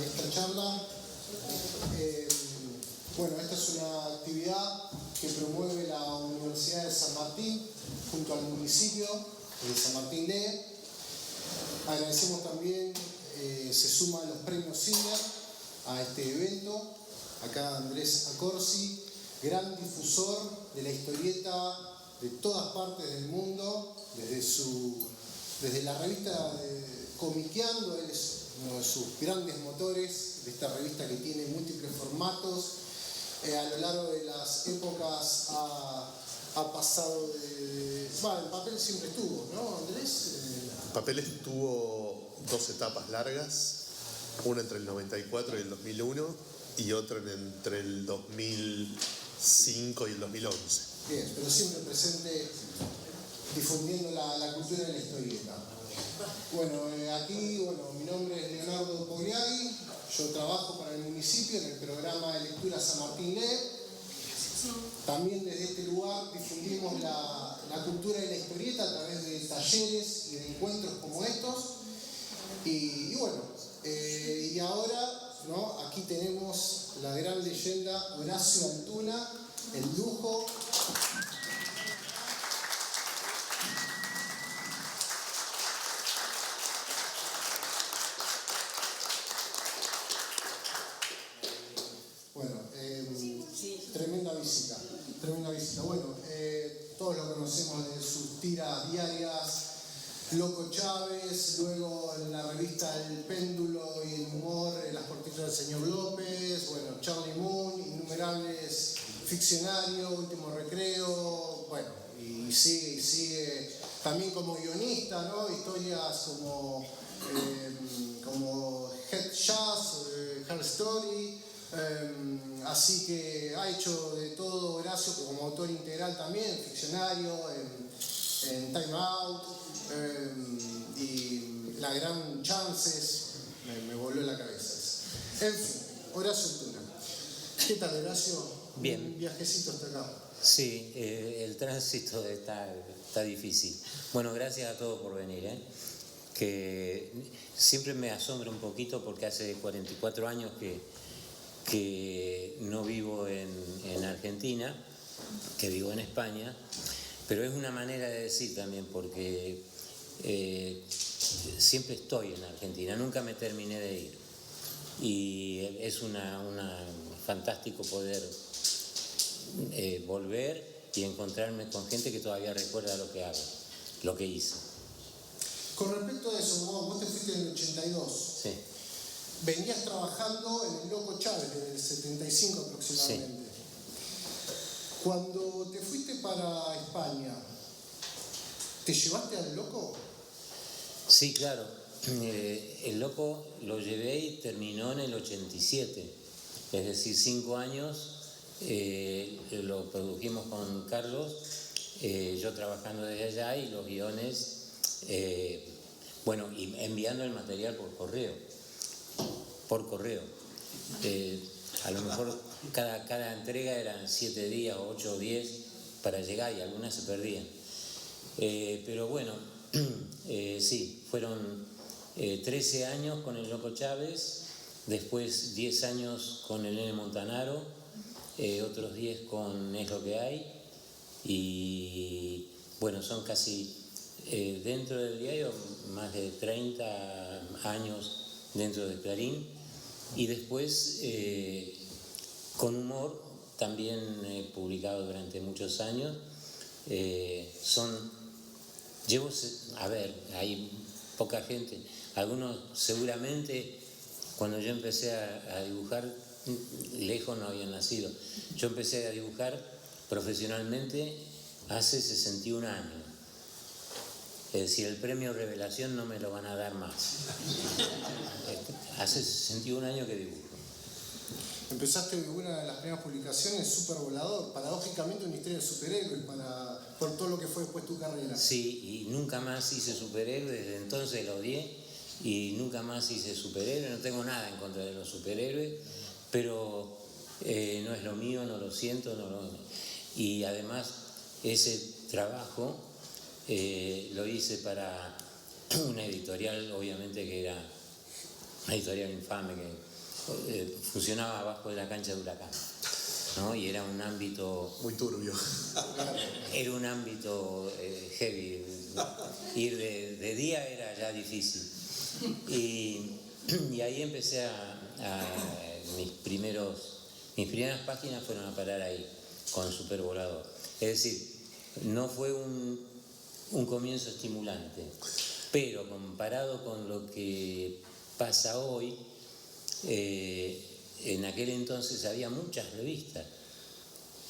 esta charla. Bueno, esta es una actividad que promueve la Universidad de San Martín junto al municipio de San Martín Lee. Agradecemos también, se suman los premios Senior a este evento. Acá Andrés Accorsi, gran difusor de la historieta de todas partes del mundo, desde la revista Comiqueando. Él es uno de sus grandes motores de esta revista que tiene múltiples formatos. A lo largo de las épocas ha pasado de... Bueno, el papel siempre estuvo, ¿no, Andrés? El papel estuvo dos etapas largas, una entre el 94 y el 2001 y otra entre el 2005 y el 2011. Bien, pero siempre presente difundiendo la cultura de la historieta. Bueno, aquí, mi nombre es Leonardo Pogliari, yo trabajo para el municipio en el programa de lectura San Martín Lee. También desde este lugar difundimos la cultura de la historieta a través de talleres y de encuentros como estos. Y ahora, ¿no? Aquí tenemos la gran leyenda Horacio Altuna, el lujo. Tremenda visita. Bueno, todos lo conocemos de sus tiras diarias, Loco Chávez, luego en la revista El Péndulo y el Humor, Las Cortitas del Señor López, bueno, Charlie Moon, innumerables ficcionarios, Último Recreo, bueno, y sigue también como guionista, ¿no? Historias como Head Jazz, Her Story. Así que ha hecho de todo Horacio como autor integral también, ficcionario, en Time Out, y La Gran Chances, me voló la cabeza. En fin, Horacio Altuna. ¿Qué tal, Horacio? Bien. Un viajecito hasta acá. Sí, el tránsito está difícil. Bueno, gracias a todos por venir, que siempre me asombra un poquito porque hace 44 años que no vivo en Argentina, que vivo en España, pero es una manera de decir también porque siempre estoy en Argentina, nunca me terminé de ir y es una fantástico poder volver y encontrarme con gente que todavía recuerda lo que hago, lo que hice. Con respecto a eso, vos te fuiste en el 82. Sí. Venías trabajando en el Loco Chávez desde el 75 aproximadamente. Sí. Cuando te fuiste para España, ¿te llevaste al Loco? Sí, claro. El Loco lo llevé y terminó en el 87. Es decir, 5 años. Lo produjimos con Carlos, yo trabajando desde allá y los guiones, y enviando el material por correo. A lo mejor cada entrega eran 7 días o 8 o 10 para llegar y algunas se perdían. Pero bueno, sí, fueron 13 años con el Loco Chávez, después 10 años con el Nene Montanaro, otros 10 con Es lo que hay, y bueno, son casi dentro del diario más de 30 años dentro de Clarín. Y después, con Humor, también he publicado durante muchos años. Hay poca gente. Algunos seguramente, cuando yo empecé a dibujar, lejos no habían nacido. Yo empecé a dibujar profesionalmente hace 61 años. Es decir, el premio Revelación no me lo van a dar más. Hace 61 años que dibujo. Empezaste una de las primeras publicaciones, Super Volador, paradójicamente una historia de superhéroes por todo lo que fue después tu carrera. Sí, y nunca más hice superhéroes, desde entonces lo odié y nunca más hice superhéroes. No tengo nada en contra de los superhéroes, pero no es lo mío, no lo siento, y además ese trabajo lo hice para una editorial, obviamente que era una editorial infame funcionaba abajo de la cancha de Huracán, ¿no? Y era un ámbito... Muy turbio. Era un ámbito heavy. Ir de día era ya difícil. Y ahí empecé mis primeras páginas fueron a parar ahí, con Supervolador. Es decir, no fue un comienzo estimulante, pero comparado con lo que pasa hoy, en aquel entonces había muchas revistas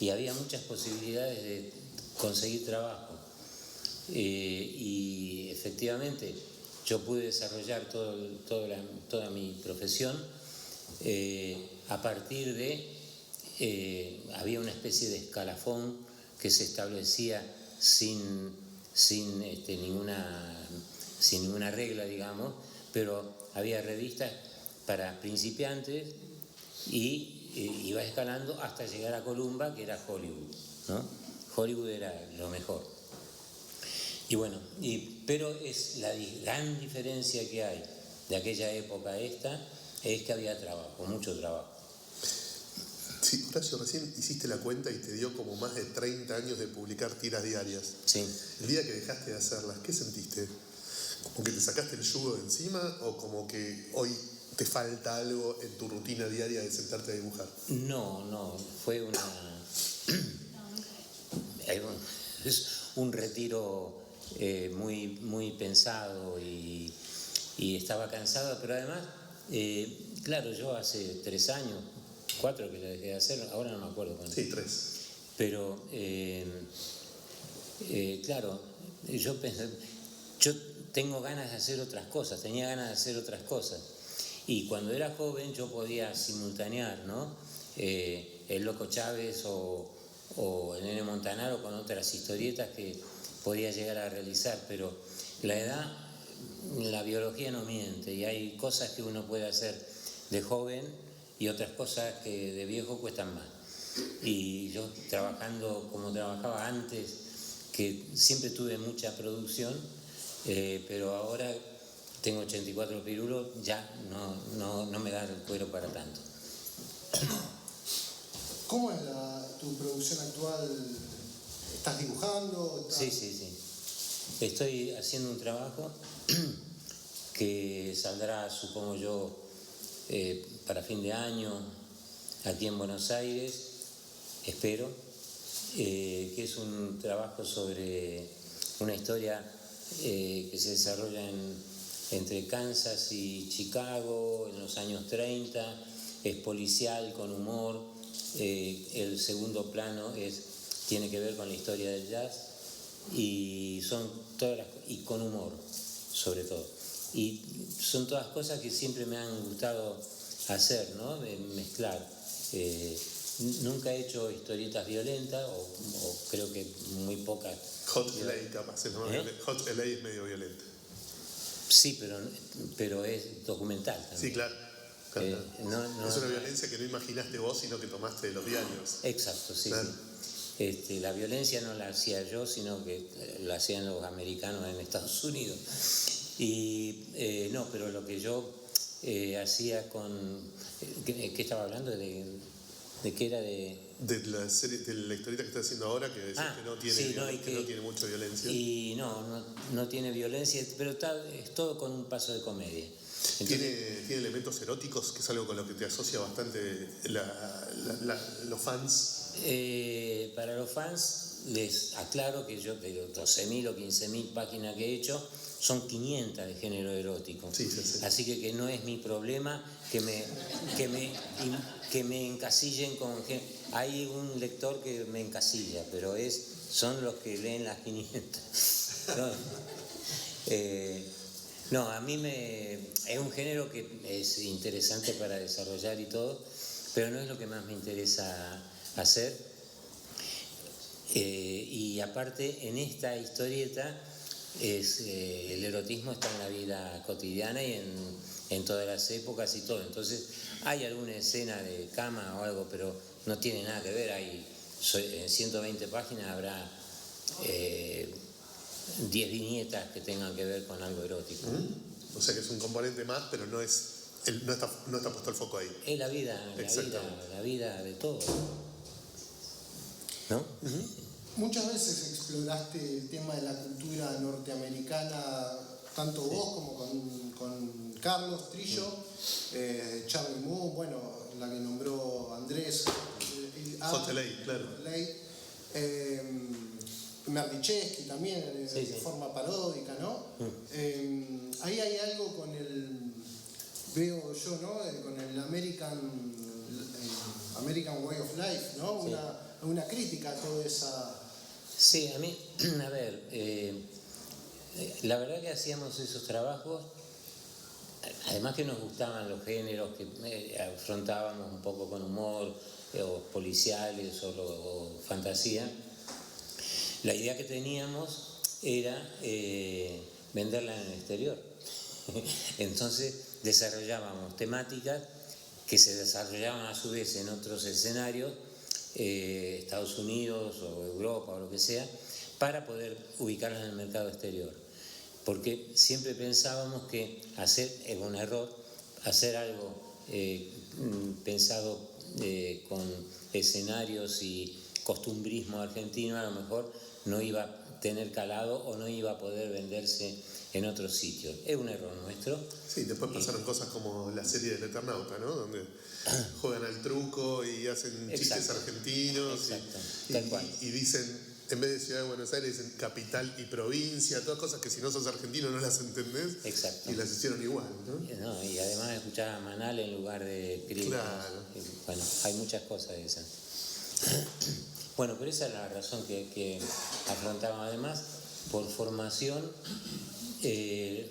y había muchas posibilidades de conseguir trabajo. Y efectivamente yo pude desarrollar toda mi profesión a partir de... había una especie de escalafón que se establecía sin ninguna regla, digamos, pero había revistas para principiantes y iba escalando hasta llegar a Columba, que era Hollywood, ¿no? Hollywood era lo mejor. Y bueno, pero es la gran diferencia que hay de aquella época a esta, es que había trabajo, mucho trabajo. Sí, Horacio, recién hiciste la cuenta y te dio como más de 30 años de publicar tiras diarias. Sí. El día que dejaste de hacerlas, ¿qué sentiste? ¿Como que te sacaste el yugo de encima o como que hoy te falta algo en tu rutina diaria de sentarte a dibujar? No, fue es un retiro muy, muy pensado y estaba cansado, pero además, claro, yo hace 3 años, 4 que la dejé de hacer, ahora no me acuerdo cuánto. Sí, 3. Pero, claro, yo pensé, yo tengo ganas de hacer otras cosas, tenía ganas de hacer otras cosas. Y cuando era joven yo podía simultanear, ¿no? El Loco Chávez o el Nene Montanaro con otras historietas que podía llegar a realizar, pero la edad, la biología no miente y hay cosas que uno puede hacer de joven y otras cosas que de viejo cuestan más. Y yo trabajando como trabajaba antes, que siempre tuve mucha producción, pero ahora tengo 84 pirulos, ya no me da el cuero para tanto. ¿Cómo es tu producción actual? ¿Estás dibujando? Sí. Estoy haciendo un trabajo que saldrá, supongo yo, para fin de año, aquí en Buenos Aires, espero, que es un trabajo sobre una historia que se desarrolla entre Kansas y Chicago en los años 30, es policial con humor, el segundo plano tiene que ver con la historia del jazz y son todas y con humor sobre todo. Y son todas cosas que siempre me han gustado hacer, ¿no? De mezclar. Nunca he hecho historietas violentas, o creo que muy pocas. Hot LA capaz, ¿no? Hot LA es medio violenta. Sí, pero es documental también. Sí, claro. No, es una violencia que no imaginaste vos, sino que tomaste de los diarios. Exacto, sí, claro. Sí. La violencia no la hacía yo, sino que la hacían los americanos en Estados Unidos. Y no, pero lo que yo hacía con... ¿Qué estaba hablando? ¿De qué era? De la serie, de la historieta que estás haciendo ahora, que decís que no tiene, que no tiene mucha violencia. Y no tiene violencia, pero es todo con un paso de comedia. Entonces, ¿Tiene elementos eróticos, que es algo con lo que te asocia bastante los fans? Para los fans les aclaro que yo de los 12.000 o 15.000 páginas que he hecho, son 500 de género erótico. Sí. Así que no es mi problema que me encasillen con... Hay un lector que me encasilla, pero son los que leen las 500. No, a mí es un género que es interesante para desarrollar y todo, pero no es lo que más me interesa hacer. Y aparte, en esta historieta, el erotismo está en la vida cotidiana y en todas las épocas y todo. Entonces, hay alguna escena de cama o algo, pero no tiene nada que ver. En 120 páginas habrá 10 viñetas que tengan que ver con algo erótico. O sea que es un componente más, pero no es no está puesto el foco ahí. Es la vida de todos, ¿no? Uh-huh. Muchas veces exploraste el tema de la cultura norteamericana, tanto vos como con Carlos Trillo, Charlie Moon, bueno, la que nombró Andrés, Hoteley, claro. Merdichesky también, sí. de forma paródica, ¿no? Ahí hay algo con veo yo, ¿no? Con el American Way of Life, ¿no? Sí. Una crítica a toda esa... Sí, a mí, a ver, la verdad que hacíamos esos trabajos, además que nos gustaban los géneros que afrontábamos un poco con humor, o policiales o fantasía. La idea que teníamos era venderla en el exterior. Entonces desarrollábamos temáticas que se desarrollaban a su vez en otros escenarios, Estados Unidos o Europa o lo que sea, para poder ubicarlas en el mercado exterior. Porque siempre pensábamos que es un error hacer algo pensado con escenarios y costumbrismo argentino, a lo mejor no iba a tener calado o no iba a poder venderse en otros sitios. Es un error nuestro. Sí, después pasaron cosas como la serie del Eternauta, ¿no? Donde juegan al truco y hacen chistes argentinos. Exacto, tal cual. Y dicen, en vez de Ciudad de Buenos Aires, dicen capital y provincia, todas cosas que si no sos argentino no las entendés. Exacto. Y las hicieron igual, ¿no? Y además escuchaba a Manal en lugar de Cris. Claro. Bueno, hay muchas cosas de esas. Bueno, pero esa es la razón que afrontamos. Además, por formación,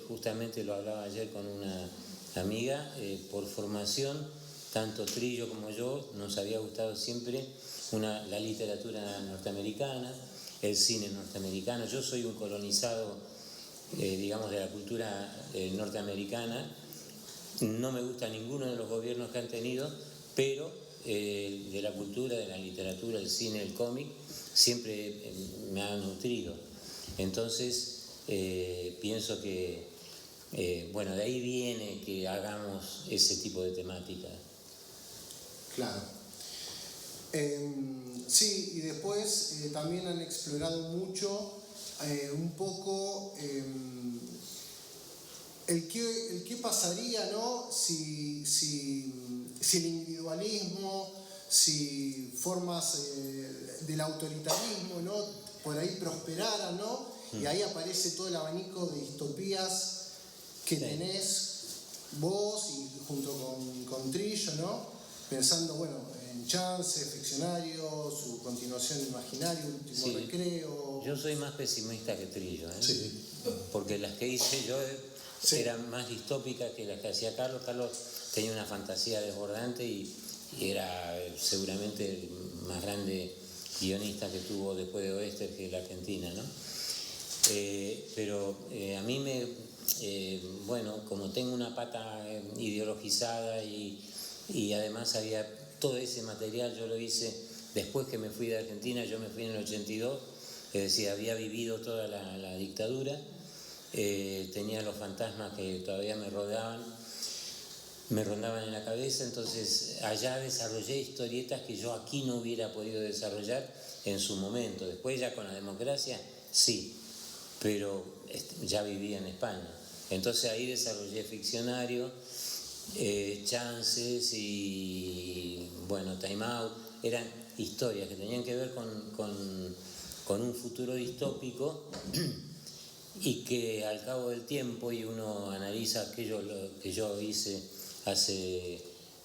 justamente lo hablaba ayer con una amiga, por formación, tanto Trillo como yo, nos había gustado siempre la literatura norteamericana, el cine norteamericano. Yo soy un colonizado, digamos, de la cultura norteamericana. No me gusta ninguno de los gobiernos que han tenido, pero de la cultura, de la literatura, el cine, el cómic, siempre me han nutrido. Entonces, pienso que, bueno, de ahí viene que hagamos ese tipo de temática. Claro. Sí, y después también han explorado mucho un poco el qué pasaría, ¿no? Si el individualismo, si formas del autoritarismo, ¿no? Por ahí prosperaran, ¿no? Y ahí aparece todo el abanico de distopías que tenés vos y junto con Trillo, ¿no? Pensando, bueno, en Chance, Ficcionario, su continuación Imaginario, Último Recreo. Yo soy más pesimista que Trillo, ¿eh? Sí. Porque las que hice yo eran más distópicas que las que hacía Carlos. Carlos tenía una fantasía desbordante y era seguramente el más grande guionista que tuvo después de Oester, que es la Argentina, ¿no? Pero a mí bueno, como tengo una pata ideologizada y además había todo ese material, yo lo hice después que me fui de Argentina. Yo me fui en el 82, es decir, había vivido toda la dictadura, tenía los fantasmas que todavía me rondaban en la cabeza. Entonces allá desarrollé historietas que yo aquí no hubiera podido desarrollar en su momento. Después ya con la democracia sí, pero ya vivía en España. Entonces ahí desarrollé Ficcionario, Chances y bueno, Time Out. Eran historias que tenían que ver con un futuro distópico y que al cabo del tiempo, y uno analiza aquello que yo hice hace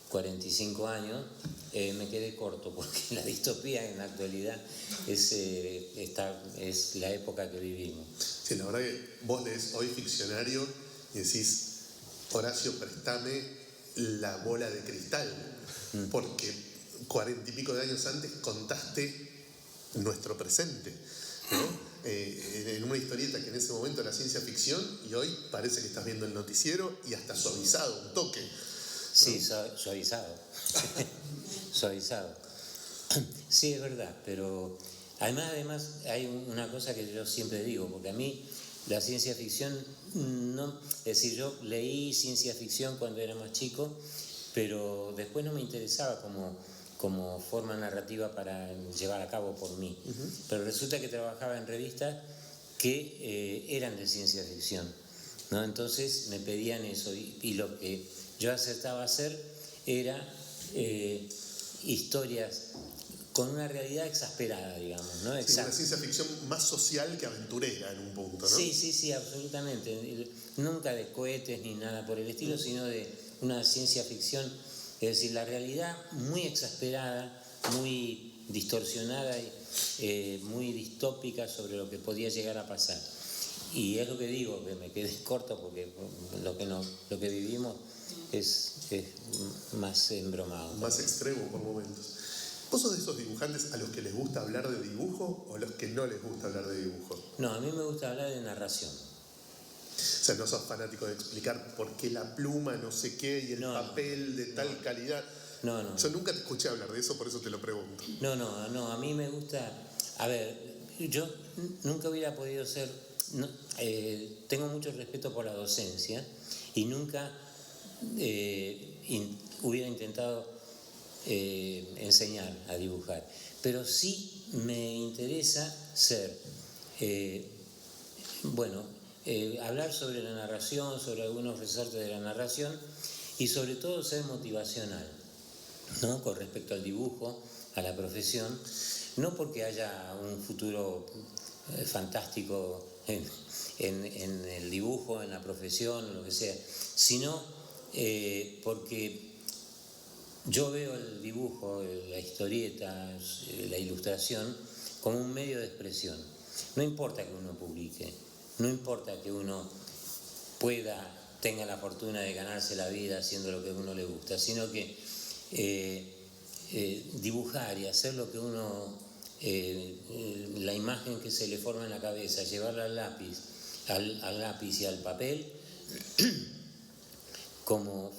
45 años, me quedé corto, porque la distopía en la actualidad es la época que vivimos. Sí, la verdad que vos lees hoy Ficcionario y decís, Horacio, préstame la bola de cristal, porque 40 y pico de años antes contaste nuestro presente, ¿no? En una historieta que en ese momento era ciencia ficción y hoy parece que estás viendo el noticiero y hasta suavizado, un toque, ¿no? Sí, suavizado. Suavizado. Sí, es verdad, pero además hay una cosa que yo siempre digo, porque a mí la ciencia ficción, no, es decir, yo leí ciencia ficción cuando era más chico, pero después no me interesaba como forma narrativa para llevar a cabo por mí. Pero resulta que trabajaba en revistas que eran de ciencia ficción, ¿no? Entonces me pedían eso y lo que yo acertaba a hacer era historias con una realidad exasperada, digamos, ¿no? Sí, una ciencia ficción más social que aventurera en un punto, ¿no? Sí, absolutamente. Nunca de cohetes ni nada por el estilo, sino de una ciencia ficción, es decir, la realidad muy exasperada, muy distorsionada y muy distópica sobre lo que podía llegar a pasar. Y es lo que digo, que me quedé corto porque lo que vivimos es más embromado. Más extremo por momentos. ¿Vos sos de esos dibujantes a los que les gusta hablar de dibujo o a los que no les gusta hablar de dibujo? No, a mí me gusta hablar de narración. O sea, no sos fanático de explicar por qué la pluma, no sé qué, y el papel de tal calidad. No. Yo nunca te escuché hablar de eso, por eso te lo pregunto. No, a mí me gusta... A ver, yo nunca hubiera podido ser... tengo mucho respeto por la docencia y nunca hubiera intentado enseñar a dibujar, pero sí me interesa ser, hablar sobre la narración, sobre algunos resortes de la narración y sobre todo ser motivacional, ¿no? Con respecto al dibujo, a la profesión, no porque haya un futuro fantástico en el dibujo, en la profesión, lo que sea, sino porque yo veo el dibujo, la historieta, la ilustración como un medio de expresión. No importa que uno publique, no importa que uno tenga la fortuna de ganarse la vida haciendo lo que a uno le gusta, sino que dibujar y hacer lo que uno, la imagen que se le forma en la cabeza, llevarla al lápiz y al papel, como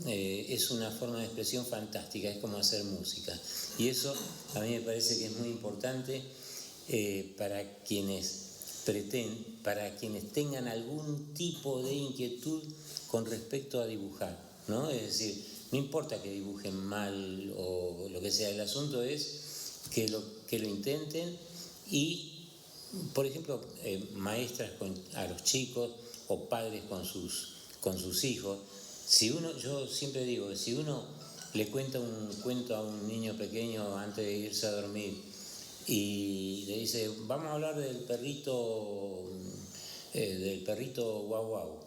es una forma de expresión fantástica, es como hacer música. Y eso a mí me parece que es muy importante para quienes tengan algún tipo de inquietud con respecto a dibujar, ¿no? Es decir, no importa que dibujen mal o lo que sea, el asunto es que lo intenten y, por ejemplo, maestras a los chicos o padres con sus hijos. Yo siempre digo que si uno le cuenta un cuento a un niño pequeño antes de irse a dormir y le dice, vamos a hablar del perrito guau guau,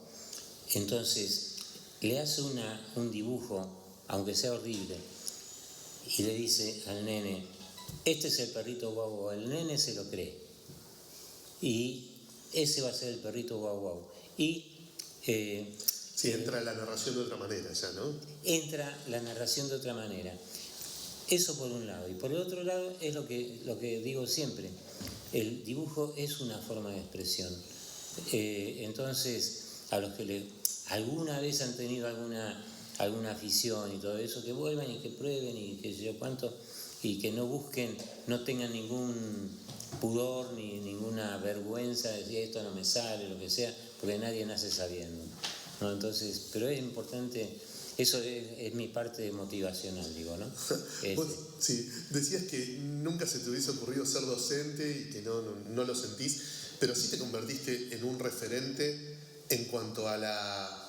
entonces le hace un dibujo, aunque sea horrible, y le dice al nene, este es el perrito guau guau, el nene se lo cree y ese va a ser el perrito guau guau. Y sí, entra la narración de otra manera ya, ¿no? Entra la narración de otra manera. Eso por un lado. Y por el otro lado es lo que digo siempre. El dibujo es una forma de expresión. Entonces, a los que alguna vez han tenido alguna afición y todo eso, que vuelvan y que prueben y que yo cuánto, y que no busquen, no tengan ningún pudor ni ninguna vergüenza de decir esto no me sale, lo que sea, porque nadie nace sabiendo, ¿no? Entonces, pero es importante, eso es mi parte motivacional, digo, ¿no? Vos, sí, decías que nunca se te hubiese ocurrido ser docente y que no lo sentís, pero sí te convertiste en un referente en cuanto a la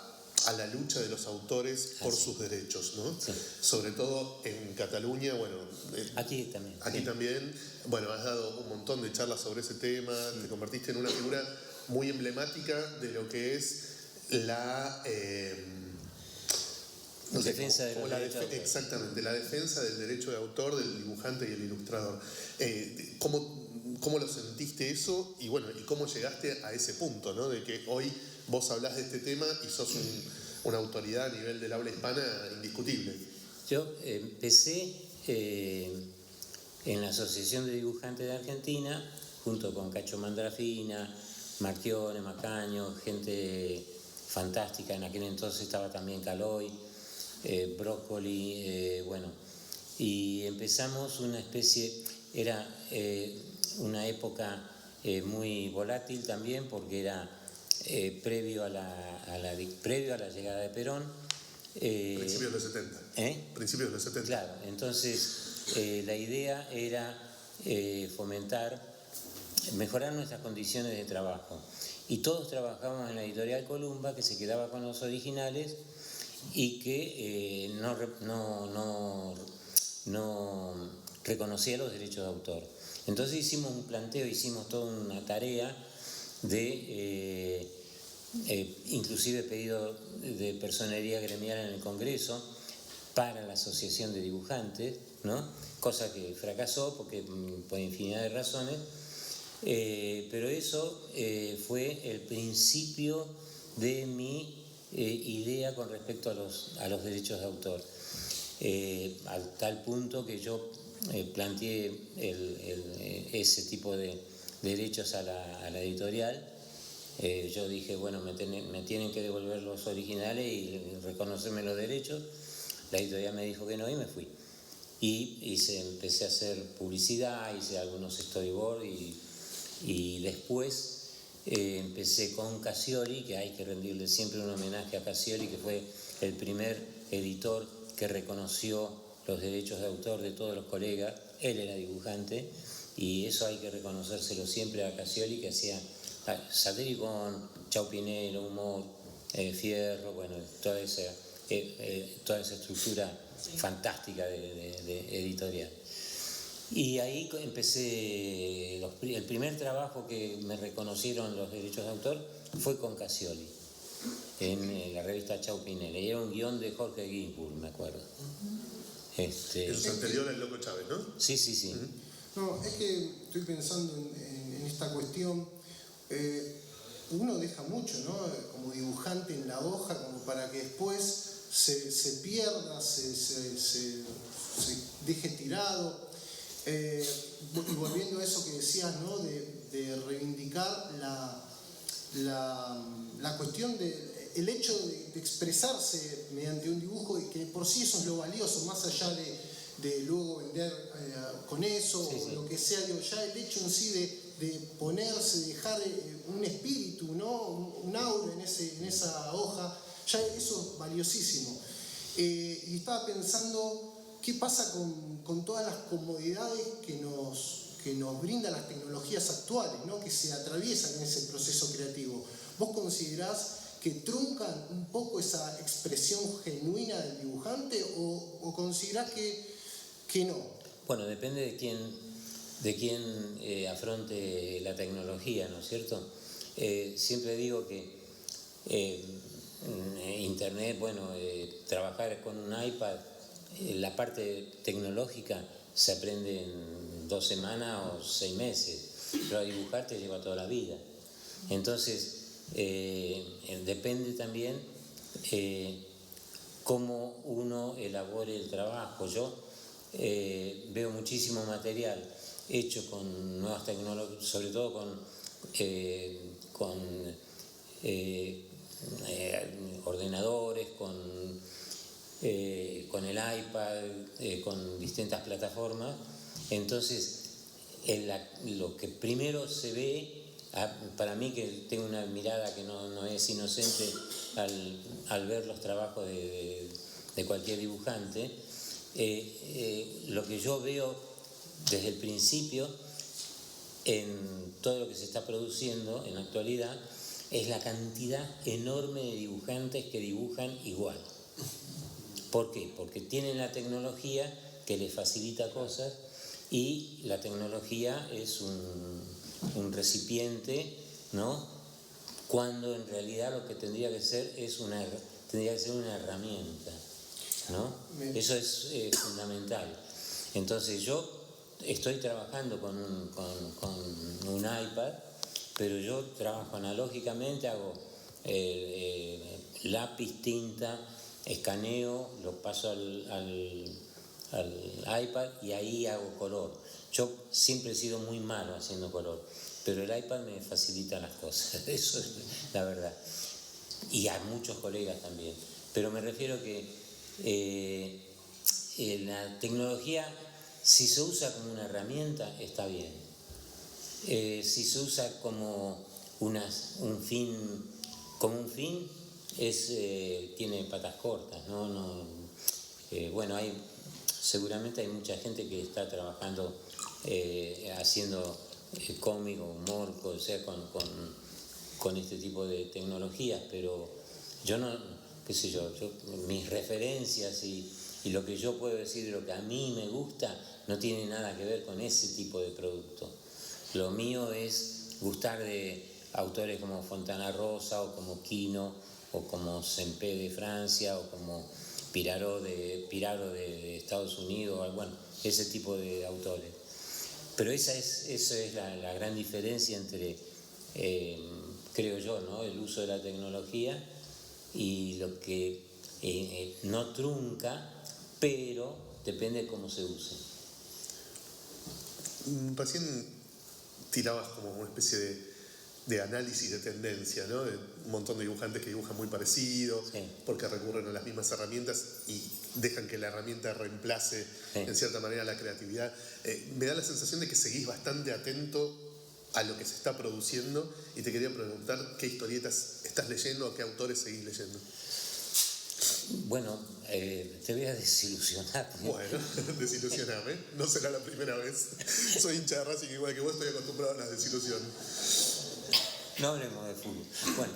lucha de los autores por sus derechos, ¿no? Sí. Sobre todo en Cataluña, bueno... Aquí también. Aquí también, bueno, has dado un montón de charlas sobre ese tema, te convertiste en una figura muy emblemática de lo que es la... defensa de los derechos de autor. Exactamente, la defensa del derecho de autor del dibujante y el ilustrador. ¿Cómo lo sentiste eso? Y bueno, ¿y cómo llegaste a ese punto, ¿no? De que hoy vos hablás de este tema y sos una autoridad a nivel del habla hispana indiscutible. Yo empecé en la Asociación de Dibujantes de Argentina, junto con Cacho Mandrafina, Marchione, Macaño, gente fantástica. En aquel entonces estaba también Caloy, Brócoli, y empezamos una especie, era una época muy volátil también, porque era previo a la llegada de Perón. Principios de los 70. Principios de los 70. Claro, entonces la idea era mejorar nuestras condiciones de trabajo. Y todos trabajábamos en la editorial Columba, que se quedaba con los originales y que no reconocía los derechos de autor. Entonces hicimos un planteo, hicimos toda una tarea de inclusive pedido de personería gremial en el Congreso para la Asociación de Dibujantes, ¿no? Cosa que fracasó por infinidad de razones, pero eso fue el principio de mi idea con respecto a los derechos de autor, al tal punto que yo planteé ese tipo de derechos a la editorial. Yo dije, bueno, me tienen que devolver los originales y reconocerme los derechos. La editorial me dijo que no y me fui. Y empecé a hacer publicidad, hice algunos storyboards y después empecé con Cassioli, que hay que rendirle siempre un homenaje a Cassioli, que fue el primer editor que reconoció los derechos de autor de todos los colegas. Él era dibujante y eso hay que reconocérselo siempre a Cassioli, que hacía Satiricón, Chau Pinelo, Humor, Fierro, bueno, toda esa estructura fantástica de editorial. Y ahí empecé, el primer trabajo que me reconocieron los derechos de autor fue con Cassioli, en la revista Chau Pinelo, y era un guión de Jorge Ginsburg, me acuerdo. Eso es anterior al Loco Chávez, ¿no? Sí, sí, sí. No, es que estoy pensando en esta cuestión. Uno deja mucho, ¿no? Como dibujante en la hoja, como para que después se pierda, se deje tirado. Y volviendo a eso que decías, ¿no? De reivindicar la cuestión el hecho de expresarse mediante un dibujo, y que por sí eso es lo valioso, más allá de luego vender con eso, sí, o lo que sea, digo, ya el hecho en sí de ponerse, dejar un espíritu, ¿no? Un aura en esa hoja, ya eso es valiosísimo. Y estaba pensando, ¿qué pasa con todas las comodidades que nos brindan las tecnologías actuales, ¿no? Que se atraviesan en ese proceso creativo? ¿Vos considerás que truncan un poco esa expresión genuina del dibujante o considerás que no? Bueno, depende de quién afronte la tecnología, ¿no es cierto? Siempre digo que Internet, bueno, trabajar con un iPad, la parte tecnológica se aprende en 2 semanas o 6 meses, pero a dibujar te lleva toda la vida. Entonces, depende también cómo uno elabore el trabajo. Yo veo muchísimo material hecho con nuevas tecnologías, sobre todo con ordenadores, con el iPad, con distintas plataformas. Entonces, lo que primero se ve, para mí, que tengo una mirada que no es inocente al ver los trabajos de cualquier dibujante, lo que yo veo desde el principio en todo lo que se está produciendo en la actualidad es la cantidad enorme de dibujantes que dibujan igual. ¿Por qué? Porque tienen la tecnología que les facilita cosas, y la tecnología es un recipiente, ¿no? Cuando en realidad lo que tendría que ser una herramienta, ¿no? Eso es fundamental. Entonces yo estoy trabajando con un iPad, pero yo trabajo analógicamente, hago lápiz, tinta, escaneo, lo paso al iPad y ahí hago color. Yo siempre he sido muy malo haciendo color, pero el iPad me facilita las cosas, eso es la verdad. Y a muchos colegas también. Pero me refiero que la tecnología, si se usa como una herramienta, está bien. Si se usa como un fin, tiene patas cortas, ¿no? Bueno, seguramente hay mucha gente que está trabajando haciendo cómic o humor, o sea, con este tipo de tecnologías, pero yo no, qué sé yo, mis referencias y lo que yo puedo decir de lo que a mí me gusta no tiene nada que ver con ese tipo de producto. Lo mío es gustar de autores como Fontana Rosa o como Quino o como Sempé de Francia o como Piraro de Estados Unidos, bueno, ese tipo de autores. Pero esa es la gran diferencia entre, creo yo, ¿no? El uso de la tecnología y lo que no trunca, pero depende de cómo se use. Recién tirabas como una especie de análisis de tendencia, ¿no? De un montón de dibujantes que dibujan muy parecido, sí, porque recurren a las mismas herramientas y dejan que la herramienta reemplace en cierta manera la creatividad. Me da la sensación de que seguís bastante atento a lo que se está produciendo y te quería preguntar qué historietas estás leyendo o qué autores seguís leyendo. Bueno, te voy a desilusionar. Bueno, desilusioname, no será la primera vez. Soy hincha de Racing igual que vos, estoy acostumbrado a las desilusiones. No hablemos de fútbol. Bueno,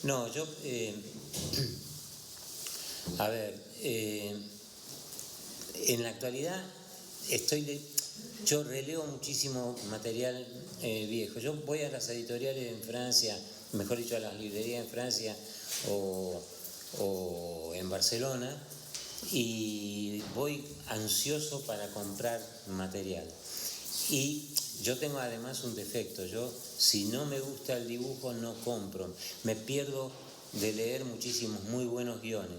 no, yo, a ver, en la actualidad yo releo muchísimo material viejo. Yo voy a las editoriales en Francia, mejor dicho, a las librerías en Francia o en Barcelona, y voy ansioso para comprar material. Y yo tengo además un defecto, si no me gusta el dibujo no compro, me pierdo de leer muchísimos muy buenos guiones,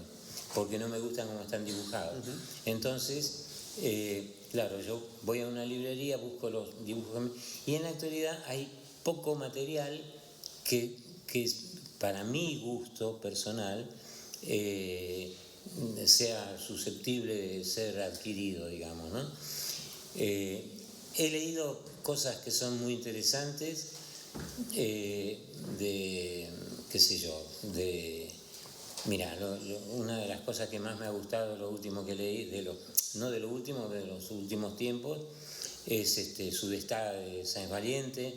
porque no me gustan cómo están dibujados. Entonces, claro, yo voy a una librería, busco los dibujos, y en la actualidad hay poco material que para mi gusto personal sea susceptible de ser adquirido, digamos, ¿no? He leído cosas que son muy interesantes, qué sé yo, mira, una de las cosas que más me ha gustado, lo último que leí, no de lo último, de los últimos tiempos, es Sudestada de Sáenz Valiente,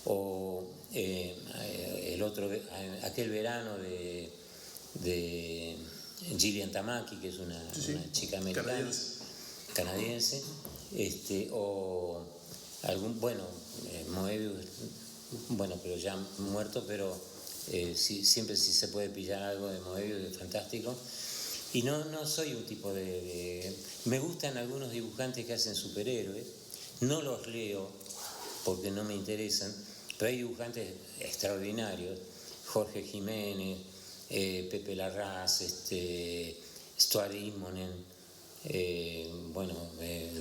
o aquel verano de Gillian Tamaki, que es una chica americana, canadiense, o Moebius, pero ya muerto, pero siempre sí se puede pillar algo de Moebius, es fantástico. Y no soy un tipo me gustan algunos dibujantes que hacen superhéroes, no los leo porque no me interesan, pero hay dibujantes extraordinarios, Jorge Jiménez, Pepe Larraz, Stuart Immonen,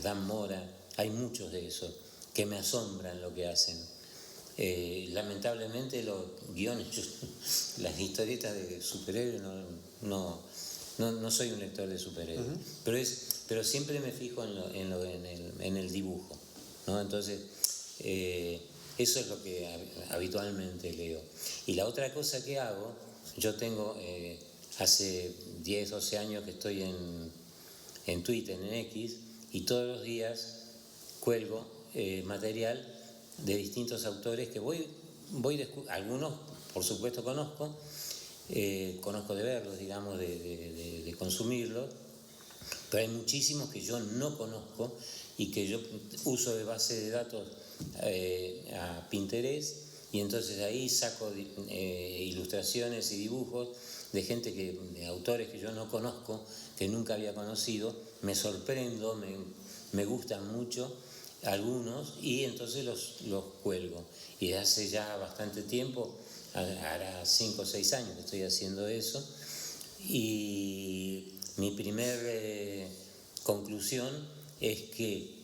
Dan Mora, hay muchos de esos que me asombran lo que hacen. Lamentablemente los guiones, las historietas de superhéroes, no soy un lector de superhéroes, pero siempre me fijo en el dibujo, ¿no? Entonces, eso es lo que habitualmente leo. Y la otra cosa que hago, yo tengo hace 10, 12 años que estoy en Twitter, en X, y todos los días cuelgo material de distintos autores que algunos por supuesto conozco de verlos, digamos, de consumirlos, pero hay muchísimos que yo no conozco y que yo uso de base de datos a Pinterest, y entonces ahí saco ilustraciones y dibujos de autores que yo no conozco, que nunca había conocido, me sorprendo, me gustan mucho algunos, y entonces los cuelgo. Y hace ya bastante tiempo, hará 5 o 6 años que estoy haciendo eso, y mi primer conclusión es que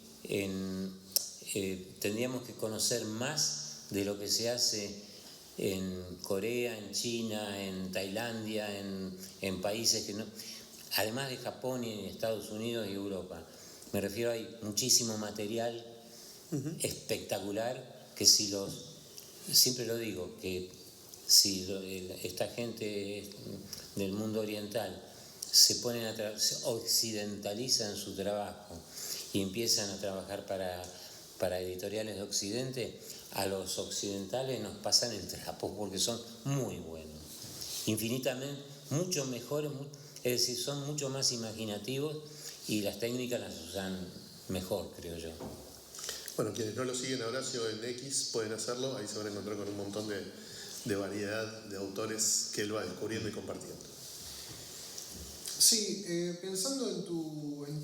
tendríamos que conocer más de lo que se hace en Corea, en China, en Tailandia, en países que no, además de Japón y Estados Unidos y Europa. Me refiero, hay muchísimo material espectacular, que siempre lo digo, que si esta gente del mundo oriental se occidentalizan su trabajo y empiezan a trabajar para editoriales de Occidente, a los occidentales nos pasan el trapo porque son muy buenos, infinitamente, mucho mejores, es decir, son mucho más imaginativos y las técnicas las usan mejor, creo yo. Bueno, quienes no lo siguen a Horacio en X pueden hacerlo, ahí se van a encontrar con un montón de variedad de autores que él va descubriendo y compartiendo. Sí, pensando en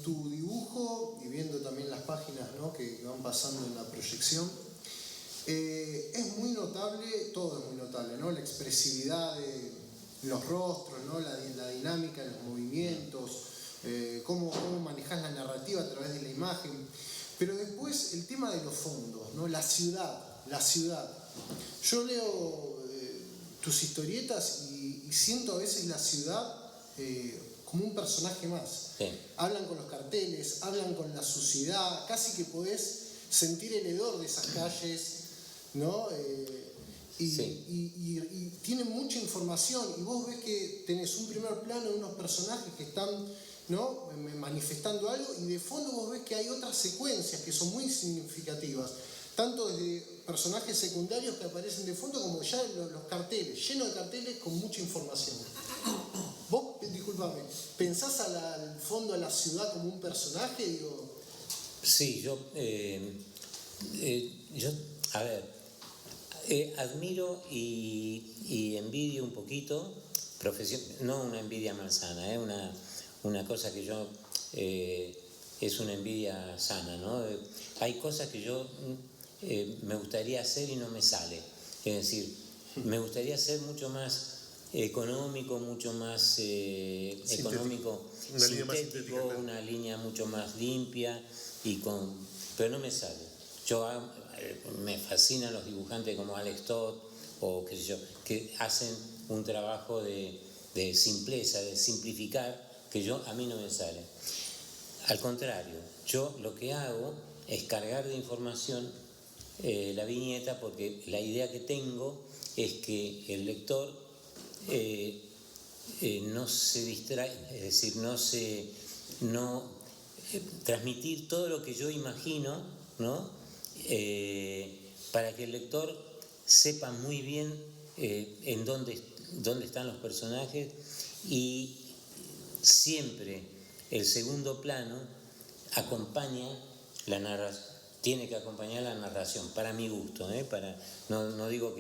tu dibujo y viendo también las páginas, ¿no?, que van pasando en la proyección, es muy notable, todo es muy notable, ¿no? La expresividad de los rostros, ¿no? La dinámica de los movimientos, cómo manejas la narrativa a través de la imagen. Pero después el tema de los fondos, ¿no? La ciudad. Yo leo tus historietas y siento a veces la ciudad como un personaje más. Sí. Hablan con los carteles, hablan con la suciedad, casi que podés sentir el hedor de esas calles, ¿no? Y tienen mucha información y vos ves que tenés un primer plano de unos personajes que están, ¿no?, manifestando algo, y de fondo vos ves que hay otras secuencias que son muy significativas, tanto desde personajes secundarios que aparecen de fondo como ya los carteles, llenos de carteles con mucha información. Vos, discúlpame, ¿pensás al fondo a la ciudad como un personaje? Digo... Sí, yo a ver, admiro y envidio un poquito, no una envidia malsana, una cosa que yo, es una envidia sana, ¿no? Hay cosas que yo me gustaría hacer y no me sale, es decir, me gustaría ser mucho más económico, mucho más económico, sintético, una línea mucho más limpia, pero no me sale. Me fascinan los dibujantes como Alex Todd o qué sé yo, que hacen un trabajo de simpleza, de simplificar, que a mí no me sale. Al contrario, yo lo que hago es cargar de información la viñeta, porque la idea que tengo es que el lector no se distrae, es decir, transmitir todo lo que yo imagino, ¿no? Para que el lector sepa muy bien en dónde están los personajes, y siempre el segundo plano tiene que acompañar la narración, para mi gusto, no digo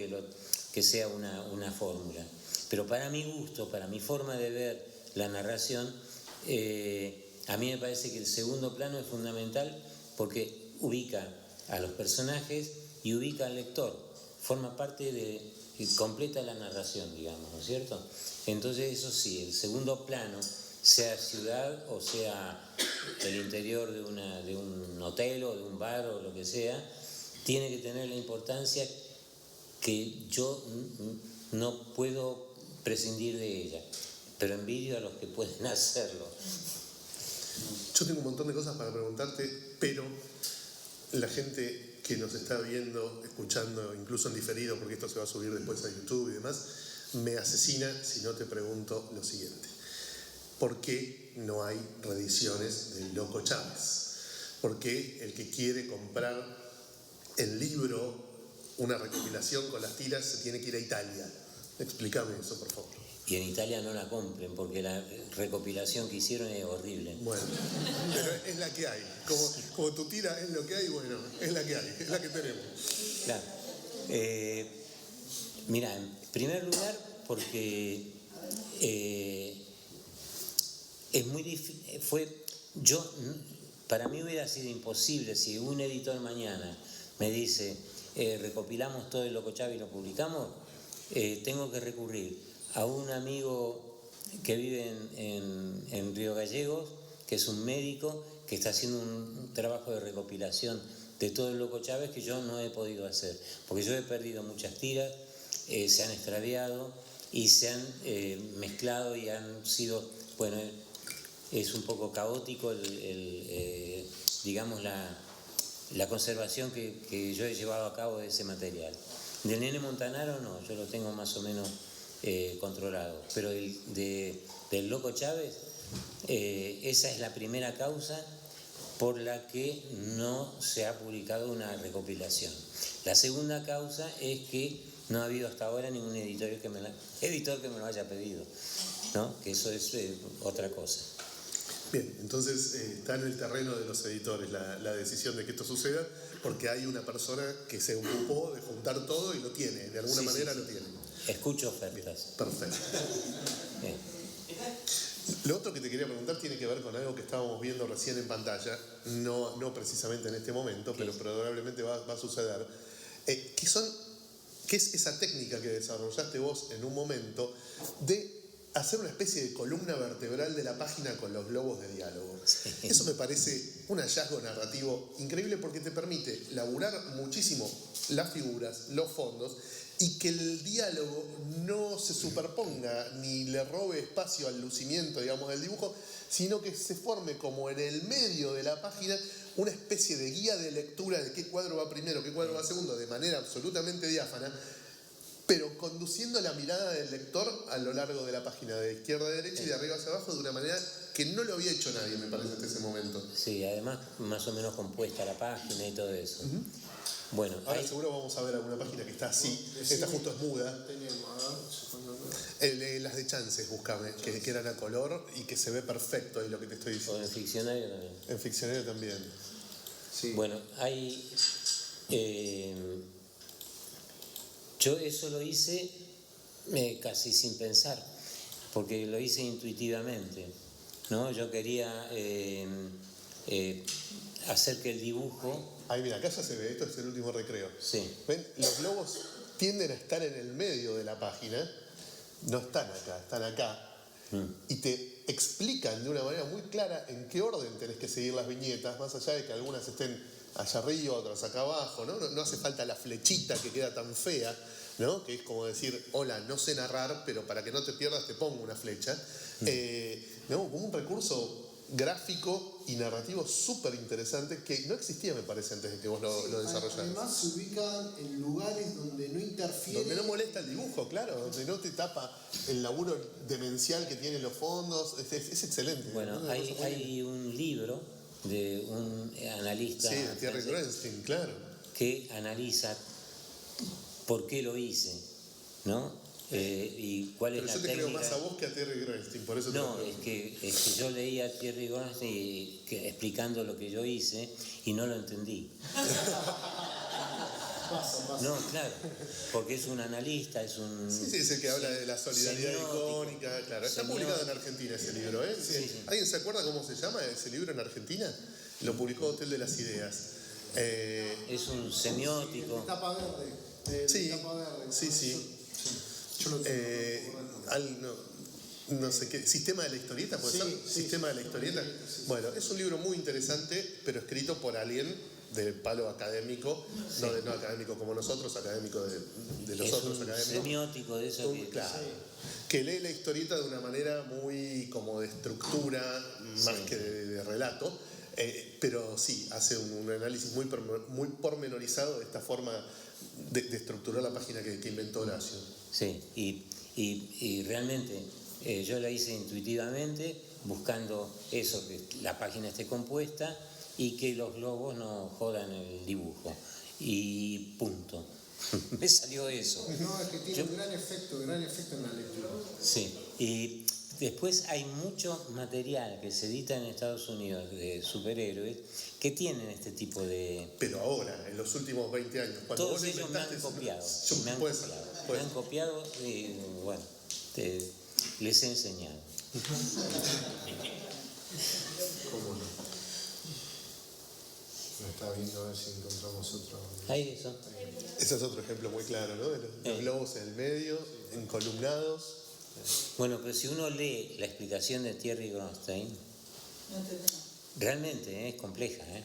que sea una fórmula, pero para mi gusto, para mi forma de ver la narración, a mí me parece que el segundo plano es fundamental porque ubica a los personajes y ubica al lector, forma parte completa la narración, digamos, ¿no es cierto? Entonces, eso sí, el segundo plano, sea ciudad o sea el interior de un hotel o de un bar o lo que sea, tiene que tener la importancia que yo no puedo prescindir de ella, pero envidio a los que pueden hacerlo. Yo tengo un montón de cosas para preguntarte, pero la gente que nos está viendo, escuchando, incluso en diferido, porque esto se va a subir después a YouTube y demás, me asesina si no te pregunto lo siguiente. ¿Por qué no hay reediciones del Loco Chávez? ¿Por qué el que quiere comprar el libro, una recopilación con las tiras, se tiene que ir a Italia? Explícame eso, por favor. Y en Italia no la compren, porque la recopilación que hicieron es horrible. Bueno, pero es la que hay. Como tu tira es lo que hay, bueno, es la que hay, es la que tenemos. Claro. Mira, en primer lugar, porque es muy difícil. Para mí hubiera sido imposible si un editor mañana me dice recopilamos todo el Loco Chávez y lo publicamos, tengo que recurrir a un amigo que vive en Río Gallegos, que es un médico que está haciendo un trabajo de recopilación de todo el Loco Chávez que yo no he podido hacer, porque yo he perdido muchas tiras, se han extraviado y se han mezclado y han sido, bueno, es un poco caótico digamos la conservación que yo he llevado a cabo de ese material. Del Nene Montanaro no, yo lo tengo más o menos controlado, pero del Loco Chávez, esa es la primera causa por la que no se ha publicado una recopilación. La segunda causa es que no ha habido hasta ahora ningún editor que me lo haya pedido, ¿no? Que eso es otra cosa. Bien, entonces está en el terreno de los editores la decisión de que esto suceda, porque hay una persona que se ocupó de juntar todo y lo tiene, de alguna manera lo tiene. Escucho ofertas. Bien, perfecto. Bien. Lo otro que te quería preguntar tiene que ver con algo que estábamos viendo recién en pantalla, no precisamente en este momento, pero probablemente va a suceder. ¿Qué es esa técnica que desarrollaste vos en un momento de hacer una especie de columna vertebral de la página con los globos de diálogo? Sí. Eso me parece un hallazgo narrativo increíble porque te permite laburar muchísimo las figuras, los fondos, y que el diálogo no se superponga ni le robe espacio al lucimiento, digamos, del dibujo, sino que se forme como en el medio de la página una especie de guía de lectura de qué cuadro va primero, qué cuadro va segundo, de manera absolutamente diáfana, pero conduciendo la mirada del lector a lo largo de la página, de izquierda a derecha y de arriba hacia abajo, de una manera que no lo había hecho nadie, me parece, hasta ese momento. Sí, además más o menos compuesta la página y todo eso. Bueno, ahora seguro vamos a ver alguna página que está así, esta justo es muda. Las de Chances, buscame, que eran a color y que se ve perfecto ahí lo que te estoy diciendo. O en Ficcionario también. En Ficcionario también. Sí. Bueno, hay... yo eso lo hice casi sin pensar, porque lo hice intuitivamente, ¿no? Yo quería hacer que el dibujo... Ahí mira, acá ya se ve, esto es el último recreo. Sí. ¿Ven? Los globos tienden a estar en el medio de la página, no están acá, están acá. Y te explican de una manera muy clara en qué orden tenés que seguir las viñetas, más allá de que algunas estén allá arriba, otras acá abajo, ¿no? No hace falta la flechita que queda tan fea, ¿no? Que es como decir, hola, no sé narrar, pero para que no te pierdas te pongo una flecha. ¿No? Como un recurso gráfico y narrativo súper interesante que no existía, me parece, antes de que vos lo desarrollaras. Además se ubican en lugares donde no interfiere. Donde no molesta el dibujo, claro, donde no te tapa el laburo demencial que tienen los fondos, es excelente. Bueno, ¿no? hay un libro de un analista, sí, de Thierry Groenstein, claro, que analiza por qué lo hice, ¿no? Y cuál es la técnica. Pero yo te creo más a vos que a Thierry Groenstein, por eso te No, es que yo leí a Thierry Groenstein explicando lo que yo hice y no lo entendí. Pasa. No, claro, porque es un analista, es un... Sí, es el que habla de la solidaridad icónica, claro. Está publicado en Argentina ese libro, ¿eh? Sí. ¿Alguien se acuerda cómo se llama ese libro en Argentina? Lo publicó Hotel de las Ideas. Es un semiótico. Tapa verde. Sí, Tapa verde. sí. Yo lo tengo. No sé qué, ¿Sistema de la historieta puede ser? ¿Sistema de la historieta? Sí. Bueno, es un libro muy interesante, pero escrito por alguien del palo académico, no académico como nosotros, académico de los otros académicos. Semiótico de eso. Claro, que lee la historieta de una manera muy como de estructura, más que de relato, pero sí, hace un análisis muy pormenorizado de esta forma de estructurar la página que inventó Horacio. Sí, y realmente yo la hice intuitivamente, buscando eso, que la página esté compuesta y que los globos no jodan el dibujo. Y punto. Me salió eso. No, es que tiene un gran efecto en la lectura. Sí, y después hay mucho material que se edita en Estados Unidos de superhéroes que tienen este tipo de... Pero ahora, en los últimos 20 años, cuando todos vos ellos me han copiado. Me han copiado y bueno, les he enseñado. ¿Cómo no? Me está viendo a ver si encontramos otro. Ahí eso. Ese es otro ejemplo muy claro, ¿no? De los globos en el medio, encolumnados. Bueno, pero si uno lee la explicación de Thierry Groenstein, realmente es compleja, ¿eh?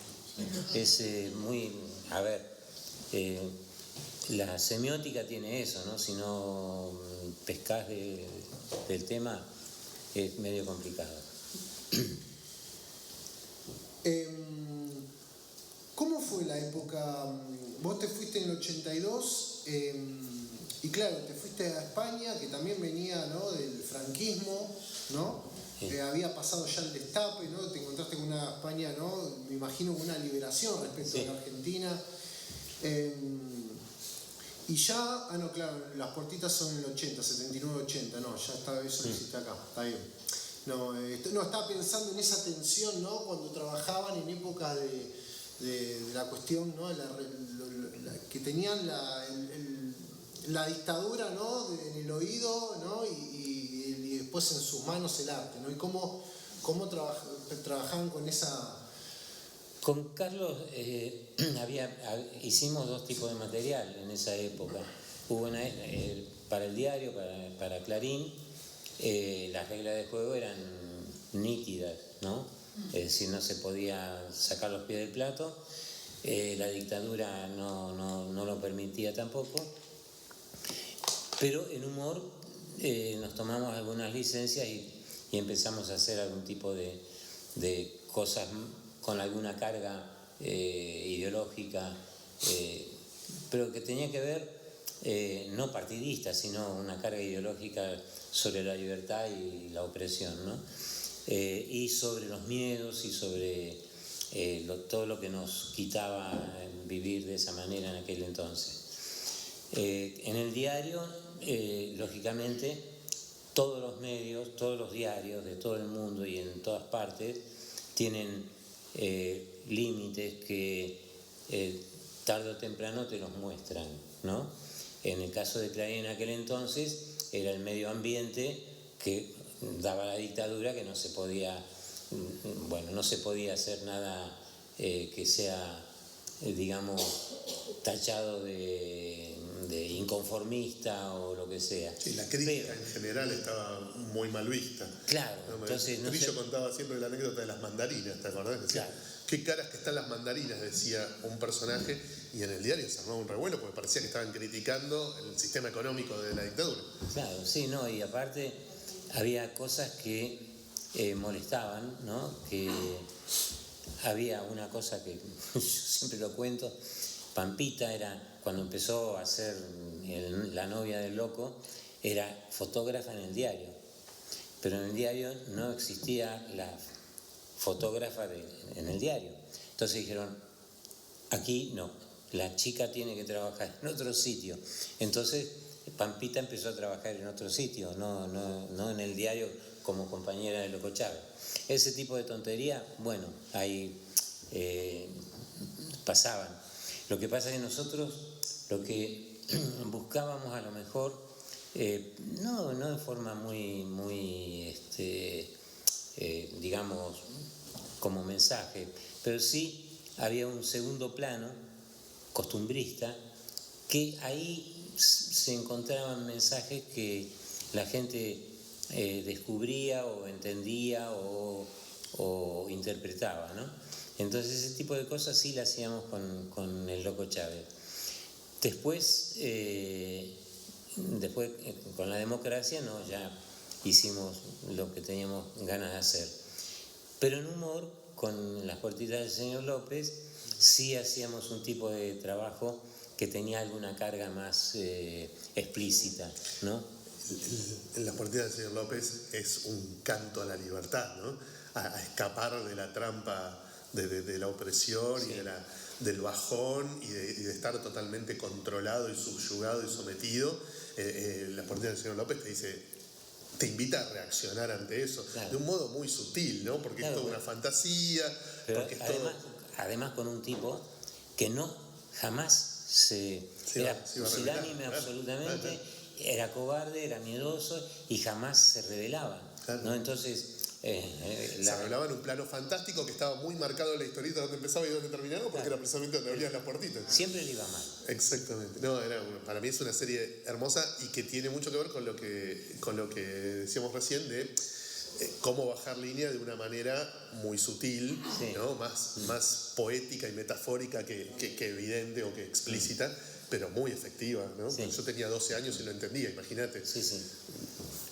Es muy... A ver, la semiótica tiene eso, ¿no? Si no pescás del tema, es medio complicado. ¿Cómo fue la época, vos te fuiste en el 82 y claro, te fuiste a España, que también venía, ¿no?, del franquismo, ¿no? Sí. Había pasado ya el destape, ¿no? Te encontraste con una España, ¿no?, me imagino con una liberación respecto Sí. a la Argentina. Y ya, no, claro, las puertitas son en el 80, 79, 80, no, ya está, eso lo hiciste acá, está bien. No, estaba pensando en esa tensión, ¿no?, cuando trabajaban en época de la cuestión, ¿no?, que tenían la dictadura, ¿no?, en el oído, ¿no?, y después en sus manos el arte, ¿no? Y cómo trabajaban con esa... Con Carlos hicimos dos tipos de material en esa época. Hubo para el diario, para Clarín, las reglas de juego eran nítidas, ¿no? Es decir, no se podía sacar los pies del plato, la dictadura no lo permitía tampoco, pero en humor nos tomamos algunas licencias y empezamos a hacer algún tipo de cosas con alguna carga ideológica, pero que tenía que ver, no partidista, sino una carga ideológica sobre la libertad y la opresión, ¿no? Y sobre los miedos y sobre todo lo que nos quitaba vivir de esa manera en aquel entonces. En el diario, lógicamente, todos los medios, todos los diarios de todo el mundo y en todas partes tienen límites que tarde o temprano te los muestran, ¿no? En el caso de Clarín en aquel entonces era el medio ambiente que daba la dictadura, que no se podía hacer nada que sea, digamos, tachado de inconformista o lo que sea. Sí, la crítica en general estaba muy mal vista. Claro, entonces... Trillo contaba siempre la anécdota de las mandarinas, ¿te acordás? Decía, claro, qué caras que están las mandarinas, decía un personaje, y en el diario se armaba un revuelo porque parecía que estaban criticando el sistema económico de la dictadura. Claro, sí, no, y aparte había cosas que molestaban, ¿no? Que había una cosa que yo siempre lo cuento. Pampita era, cuando empezó a ser la novia del loco, era fotógrafa en el diario, pero en el diario no existía la fotógrafa en el diario. Entonces dijeron, aquí no, la chica tiene que trabajar en otro sitio. Entonces Pampita empezó a trabajar en otro sitio, no en el diario como compañera de Loco Chávez. Ese tipo de tontería, bueno, ahí pasaban. Lo que pasa es que nosotros lo que buscábamos a lo mejor, no de forma muy digamos, como mensaje, pero sí había un segundo plano costumbrista, que ahí se encontraban mensajes que la gente descubría o entendía o interpretaba, ¿no? Entonces ese tipo de cosas sí las hacíamos con el Loco Chávez. Después con la democracia no, ya hicimos lo que teníamos ganas de hacer. Pero en humor, con las puertitas del señor López, sí hacíamos un tipo de trabajo que tenía alguna carga más explícita, ¿no? En las puertitas del señor López es un canto a la libertad, ¿no? A escapar de la trampa de la opresión, sí, y del bajón y de estar totalmente controlado y subyugado y sometido. Las puertitas del señor López te invita a reaccionar ante eso, claro, de un modo muy sutil, ¿no? Porque claro, es toda una fantasía. Pero porque además con un tipo que jamás era pusilánime absolutamente, claro, era cobarde, era miedoso y jamás se rebelaba, claro, ¿no? Entonces se revelaba en un plano fantástico que estaba muy marcado en la historieta donde empezaba y donde terminaba, porque claro, era precisamente donde abrían las puertitas. Siempre le iba mal. Exactamente. No, para mí es una serie hermosa y que tiene mucho que ver con lo que decíamos recién de cómo bajar línea de una manera muy sutil, sí, ¿no? Más poética y metafórica que evidente o que explícita, pero muy efectiva, ¿no? Sí. Yo tenía 12 años y lo entendía, imagínate. Sí, sí.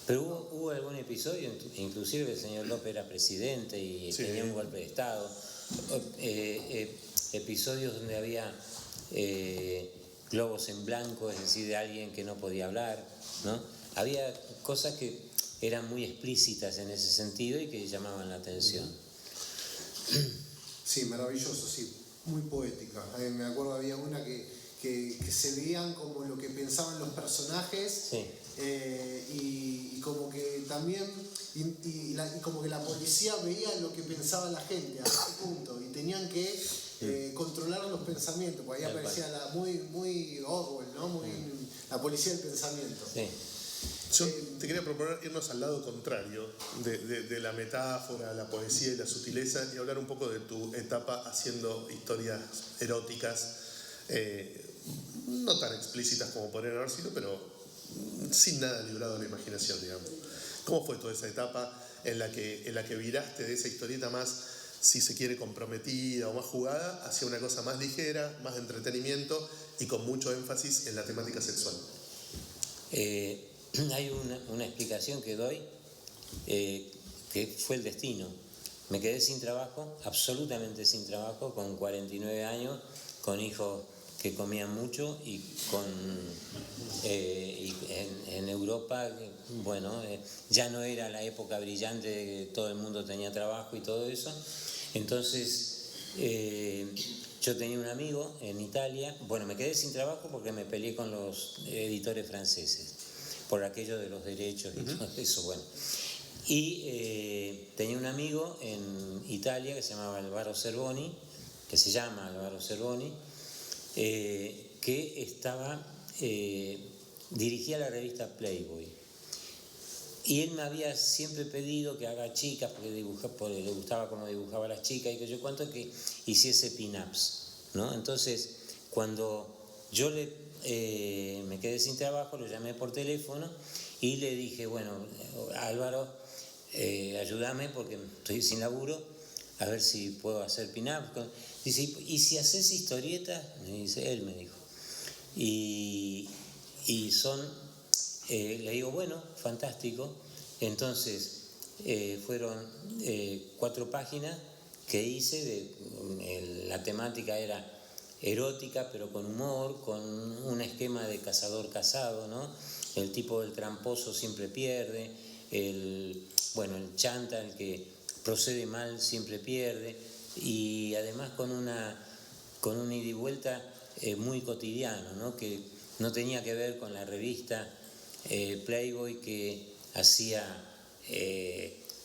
Pero hubo algún episodio, inclusive el señor López era presidente y sí, tenía un golpe de Estado. episodios donde había globos en blanco, es decir, de alguien que no podía hablar, ¿no? Había cosas que eran muy explícitas en ese sentido y que llamaban la atención. Sí, maravilloso, sí, muy poética. Me acuerdo había una que se veían como lo que pensaban los personajes, Sí. Y como que también y como que la policía veía lo que pensaba la gente a ese punto y tenían que controlar los pensamientos, porque ahí aparecía muy Orwell, ¿no? Muy la policía del pensamiento. Sí. Yo te quería proponer irnos al lado contrario de la metáfora, la poesía y la sutileza y hablar un poco de tu etapa haciendo historias eróticas, no tan explícitas como podrían haber sido, pero sin nada librado de la imaginación, digamos. ¿Cómo fue toda esa etapa en la que viraste de esa historieta más, si se quiere, comprometida o más jugada, hacia una cosa más ligera, más de entretenimiento y con mucho énfasis en la temática sexual? Hay una explicación que doy, que fue el destino. Me quedé sin trabajo, absolutamente sin trabajo, con 49 años, con hijos que comían mucho y en Europa, bueno, ya no era la época brillante de que todo el mundo tenía trabajo y todo eso. Entonces, yo tenía un amigo en Italia, bueno, me quedé sin trabajo porque me peleé con los editores franceses por aquello de los derechos y todo eso, bueno. Y tenía un amigo en Italia que se llamaba Álvaro Cervoni, que se llama Álvaro Cervoni, que dirigía la revista Playboy. Y él me había siempre pedido que haga chicas, porque le gustaba cómo dibujaba a las chicas y que yo cuento, que hiciese pin-ups, ¿no? Entonces, cuando yo me quedé sin trabajo, lo llamé por teléfono y le dije, bueno, Álvaro, ayúdame porque estoy sin laburo, a ver si puedo hacer pin-up. Dice, ¿y si haces historietas? Él me dijo. Y le digo, bueno, fantástico. Entonces, fueron 4 páginas que hice, la temática era erótica, pero con humor, con un esquema de cazador-cazado, ¿no? El tipo del tramposo siempre pierde, el chanta, el que procede mal, siempre pierde, y además con un ida y vuelta muy cotidiano, ¿no? Que no tenía que ver con la revista Playboy que hacía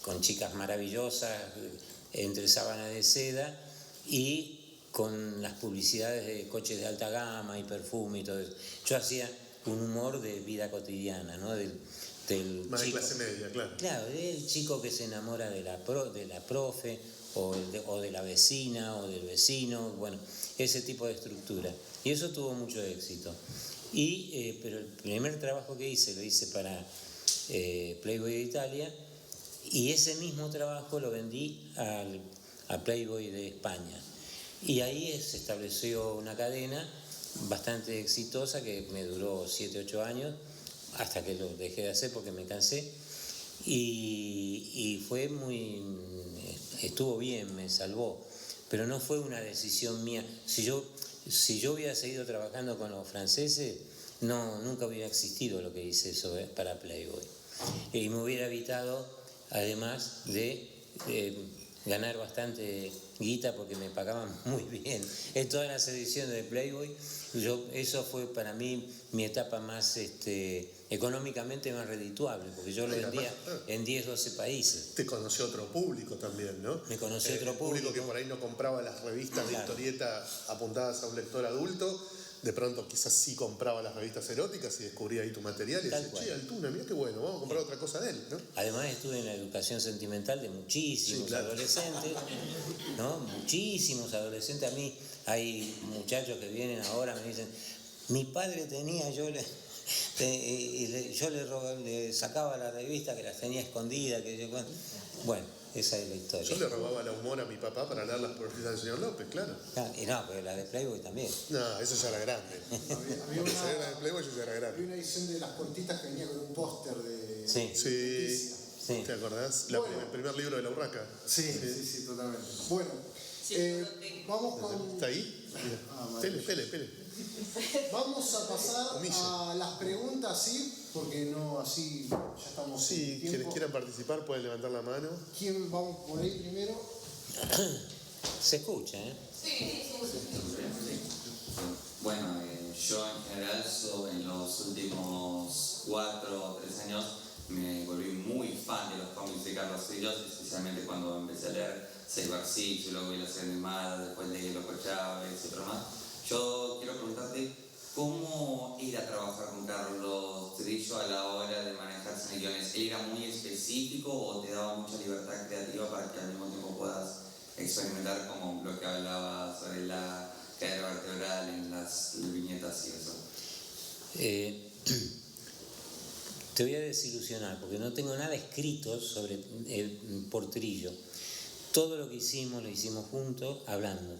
con chicas maravillosas entre sábanas de seda y con las publicidades de coches de alta gama y perfume y todo eso. Yo hacía un humor de vida cotidiana, ¿no? Del Más chico, de clase media, claro. Claro, del chico que se enamora de la profe o de la vecina o del vecino, bueno, ese tipo de estructura. Y eso tuvo mucho éxito. Pero el primer trabajo que hice lo hice para Playboy de Italia y ese mismo trabajo lo vendí a Playboy de España. Y ahí se estableció una cadena bastante exitosa que me duró 7, 8 años, hasta que lo dejé de hacer porque me cansé. Y fue estuvo bien, me salvó, pero no fue una decisión mía. Si yo hubiera seguido trabajando con los franceses, nunca hubiera existido lo que hice eso para Playboy. Y me hubiera evitado, además de ganar bastante guita, porque me pagaban muy bien en todas las ediciones de Playboy. Eso fue para mí mi etapa más económicamente más redituable, porque yo lo vendía en 10, 12 países. Te conoció otro público también, ¿no? Me conoció otro público que por ahí no compraba las revistas de historieta apuntadas a un lector adulto, de pronto quizás sí compraba las revistas eróticas y descubría ahí tu material y decía, che, Altuna, mira qué bueno, vamos a comprar otra cosa de él, ¿no? Además estuve en la educación sentimental de muchísimos adolescentes, ¿no? Muchísimos adolescentes. A mí hay muchachos que vienen ahora, me dicen, mi padre tenía, yo le sacaba la revista que las tenía escondidas, bueno, esa es la historia. Yo le robaba la humor a mi papá para leer las revistas del señor López, claro. Y no, pero la de Playboy también. No, eso ya era grande. Había la de Playboy ya era grande. Había una edición de Las Cortitas que venía con un póster de Sí. ¿Te acordás? El primer libro de La Urraca. Sí, totalmente. Bueno, Vamos con... ¿Está ahí? Pele. Vamos a pasar a las preguntas, ¿sí? Porque no, así ya estamos. Sí, quienes quieran participar pueden levantar la mano. ¿Quién vamos por ahí primero? Se escucha, ¿eh? Sí. Bueno, yo en general en los últimos 4 o 3 años me volví muy fan de los cómics de Carlos Ríos, especialmente cuando empecé a leer Cyber Six, y luego vi la serie animada, después leí Loco Chávez y otro más. Yo quiero preguntarte, ¿cómo ir a trabajar con Carlos Trillo a la hora de manejarse en guiones? ¿Él era muy específico o te daba mucha libertad creativa para que al mismo tiempo puedas experimentar como lo que hablaba sobre la cadera vertebral en las viñetas y eso? Te voy a desilusionar porque no tengo nada escrito sobre por Trillo. Todo lo que hicimos lo hicimos juntos, hablando.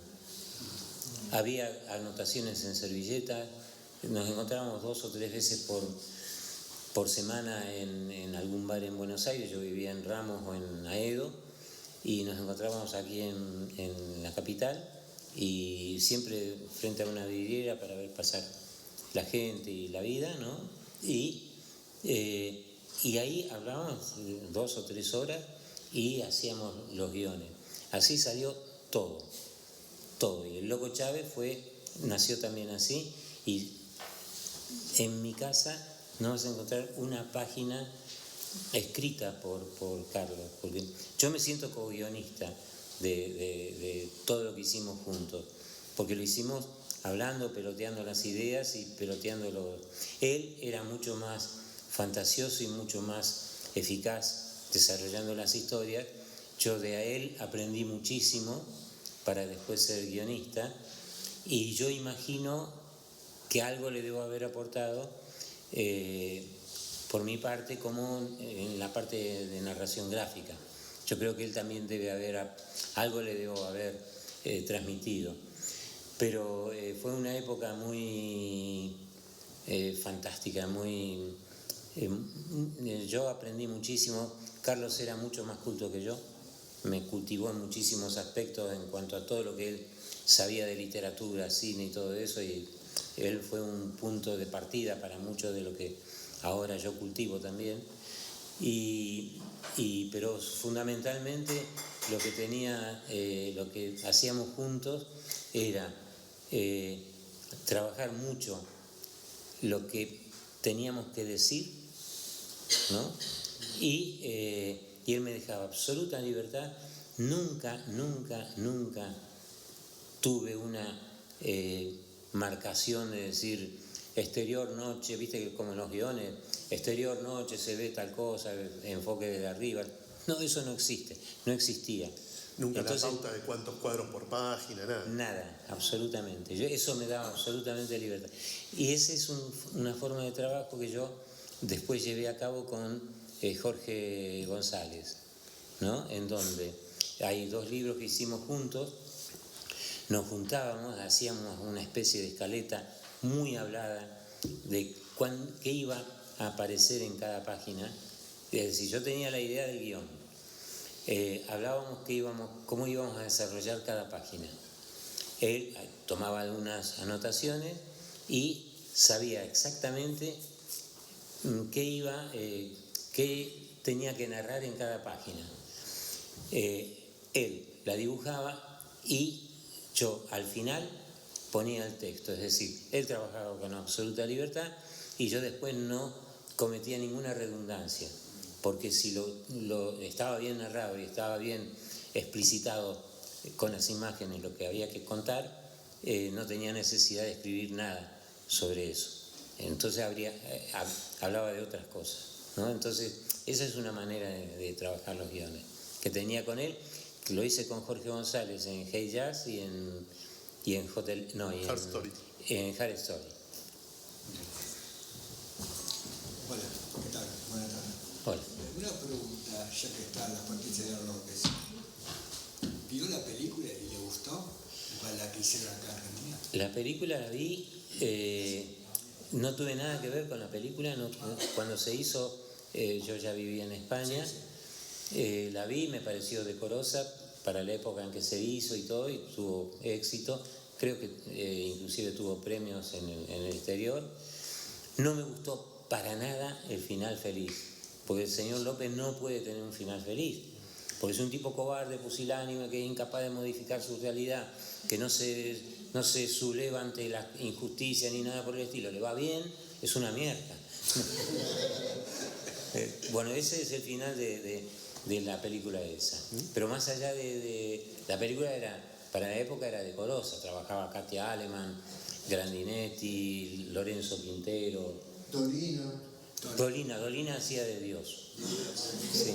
Había anotaciones en servilletas, nos encontrábamos 2 o 3 veces por semana en algún bar en Buenos Aires. Yo vivía en Ramos o en Aedo y nos encontrábamos aquí en la capital y siempre frente a una vidriera para ver pasar la gente y la vida, ¿no? Y ahí hablábamos 2 o 3 horas y hacíamos los guiones. Así salió todo. Y el Loco Chávez nació también así, y en mi casa no vas a encontrar una página escrita por Carlos, porque yo me siento co-guionista de todo lo que hicimos juntos, porque lo hicimos hablando, peloteando las ideas y peloteando los... Él era mucho más fantasioso y mucho más eficaz desarrollando las historias. Yo de él aprendí muchísimo para después ser guionista, y yo imagino que algo le debo haber aportado por mi parte, como en la parte de narración gráfica. Yo creo que él también algo le debo haber transmitido. Pero fue una época muy fantástica, yo aprendí muchísimo. Carlos era mucho más culto que yo, me cultivó en muchísimos aspectos en cuanto a todo lo que él sabía de literatura, cine y todo eso, y él fue un punto de partida para mucho de lo que ahora yo cultivo también. Pero fundamentalmente lo que hacíamos juntos era trabajar mucho lo que teníamos que decir, ¿no? Y él me dejaba absoluta libertad. Nunca tuve una marcación de decir exterior noche, viste que como en los guiones, exterior noche se ve tal cosa, enfoque desde arriba. No, eso no existía. Nunca. Entonces, la pauta de cuántos cuadros por página, nada. Nada, absolutamente. Eso me daba absolutamente libertad. Y esa es una forma de trabajo que yo después llevé a cabo con Jorge González, ¿no? En donde hay 2 libros que hicimos juntos, nos juntábamos, hacíamos una especie de escaleta muy hablada de qué iba a aparecer en cada página. Es decir, yo tenía la idea del guión, hablábamos cómo íbamos a desarrollar cada página. Él tomaba algunas anotaciones y sabía exactamente qué tenía que narrar en cada página. Él la dibujaba y yo al final ponía el texto, es decir, él trabajaba con absoluta libertad y yo después no cometía ninguna redundancia, porque si lo estaba bien narrado y estaba bien explicitado con las imágenes lo que había que contar, no tenía necesidad de escribir nada sobre eso. Entonces hablaba de otras cosas, ¿no? Entonces esa es una manera de trabajar los guiones que tenía con él. Lo hice con Jorge González en Hey Jazz y en Hard Story. En Hard Story. Hola, ¿qué tal? Buenas tardes. Hola. Una pregunta, ya que está la Patricia de López. ¿Vio la película y le gustó? La que hicieron acá en Argentina. La película la vi, no tuve nada que ver con la película. Cuando se hizo, yo ya vivía en España. La vi, me pareció decorosa, para la época en que se hizo y todo, y tuvo éxito. Creo que inclusive tuvo premios en el exterior. No me gustó para nada el final feliz, porque el señor López no puede tener un final feliz, porque es un tipo cobarde, pusilánime, que es incapaz de modificar su realidad, que no se subleva ante la injusticia ni nada por el estilo, le va bien, es una mierda. Bueno, ese es el final de la película esa. Pero más allá de la película, para la época era decorosa. Trabajaba Katia Aleman, Grandinetti, Lorenzo Quintero. Dolina hacía de Dios. Sí.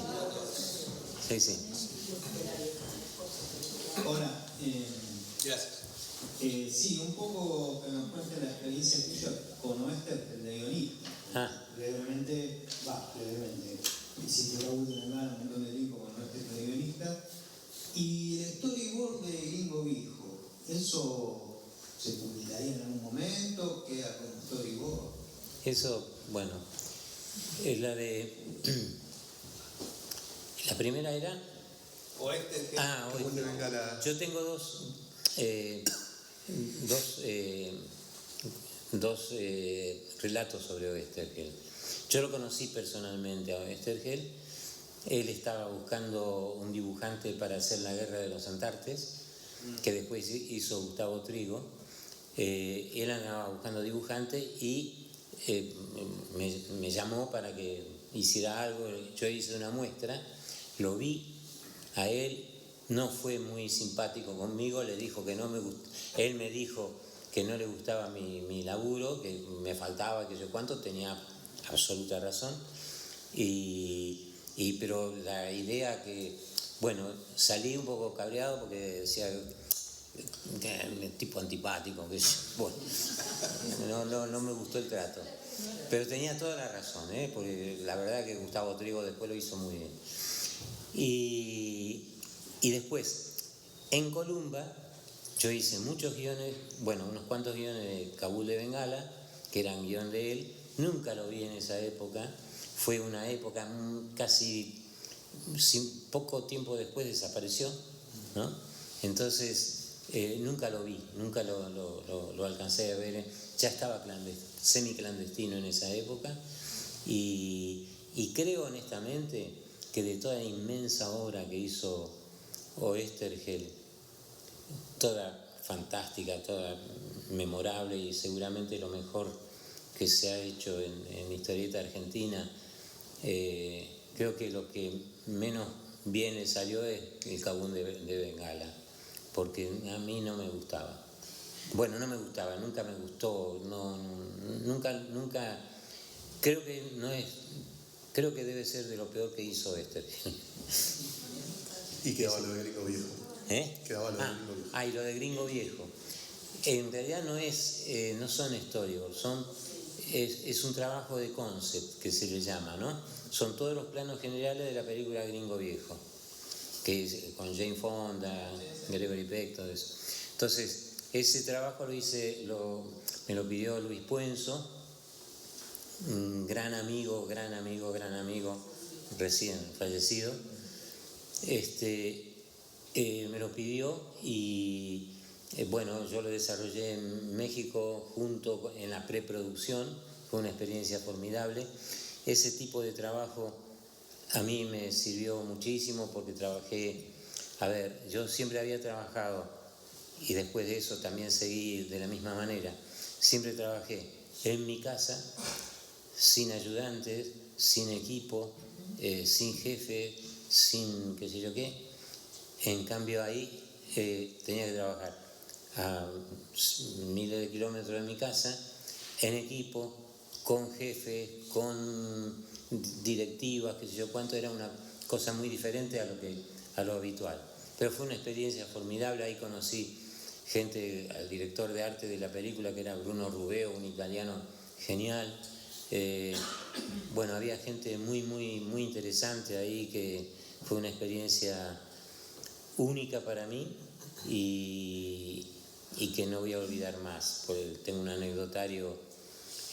Hola. Gracias. Sí, un poco que nos cuente la experiencia tuya con Oester, el de guionista. Brevemente, hiciste Raúl de Bengala, un montón de tiempo con Oester de guionista. Y el storyboard de Gringo Viejo, ¿eso se publicaría en algún momento? ¿Queda como storyboard? Eso, bueno, es la de... La primera era... Oester. Oester. Yo tengo dos relatos sobre Oesterheld. Yo lo conocí personalmente a Oesterheld. Él estaba buscando un dibujante para hacer La Guerra de los Antartes, que después hizo Gustavo Trigo. Él andaba buscando dibujante y me llamó para que hiciera algo. Yo hice una muestra, lo vi a él, no fue muy simpático conmigo, le dijo que no me gustaba. Él me dijo que no le gustaba mi laburo, que me faltaba, que yo cuánto, tenía absoluta razón. Pero la idea que, bueno, salí un poco cabreado porque decía que tipo antipático, que bueno, no me gustó el trato. Pero tenía toda la razón, porque la verdad que Gustavo Trigo después lo hizo muy bien. Y después, en Columba, yo hice muchos guiones, bueno, unos cuantos guiones de Kabul de Bengala, que eran guión de él. Nunca lo vi en esa época. Fue una época casi poco tiempo después desapareció, ¿no? Entonces nunca lo vi, nunca lo alcancé a ver. Ya estaba semiclandestino en esa época y creo honestamente que de toda la inmensa obra que hizo Oesterheld, toda fantástica, toda memorable y seguramente lo mejor que se ha hecho en historieta argentina, creo que lo que menos bien le salió es el Kabul de Bengala, porque a mí no me gustaba. Bueno, no me gustaba, nunca me gustó, nunca, creo que debe ser de lo peor que hizo Y quedaba lo de Gringo Viejo. Quedaba lo de Gringo Viejo. Y lo de Gringo Viejo. En realidad no son storyboards, es un trabajo de concept que se le llama, ¿no? Son todos los planos generales de la película Gringo Viejo, que es con Jane Fonda, Gregory Peck, todo eso. Entonces, ese trabajo me lo pidió Luis Puenzo, un gran amigo, recién fallecido. Me lo pidió y bueno, yo lo desarrollé en México en la preproducción, fue una experiencia formidable. Ese tipo de trabajo a mí me sirvió muchísimo porque yo siempre había trabajado y después de eso también seguí de la misma manera. Siempre trabajé en mi casa, sin ayudantes, sin equipo, sin jefe, sin qué sé yo qué. En cambio ahí tenía que trabajar a miles de kilómetros de mi casa, en equipo, con jefe, con directivas, qué sé yo cuánto. Era una cosa muy diferente a lo habitual. Pero fue una experiencia formidable. Ahí conocí al director de arte de la película, que era Bruno Rubeo, un italiano genial. Bueno, había gente muy interesante ahí, que fue una experiencia única para mí y que no voy a olvidar más, porque tengo un anecdotario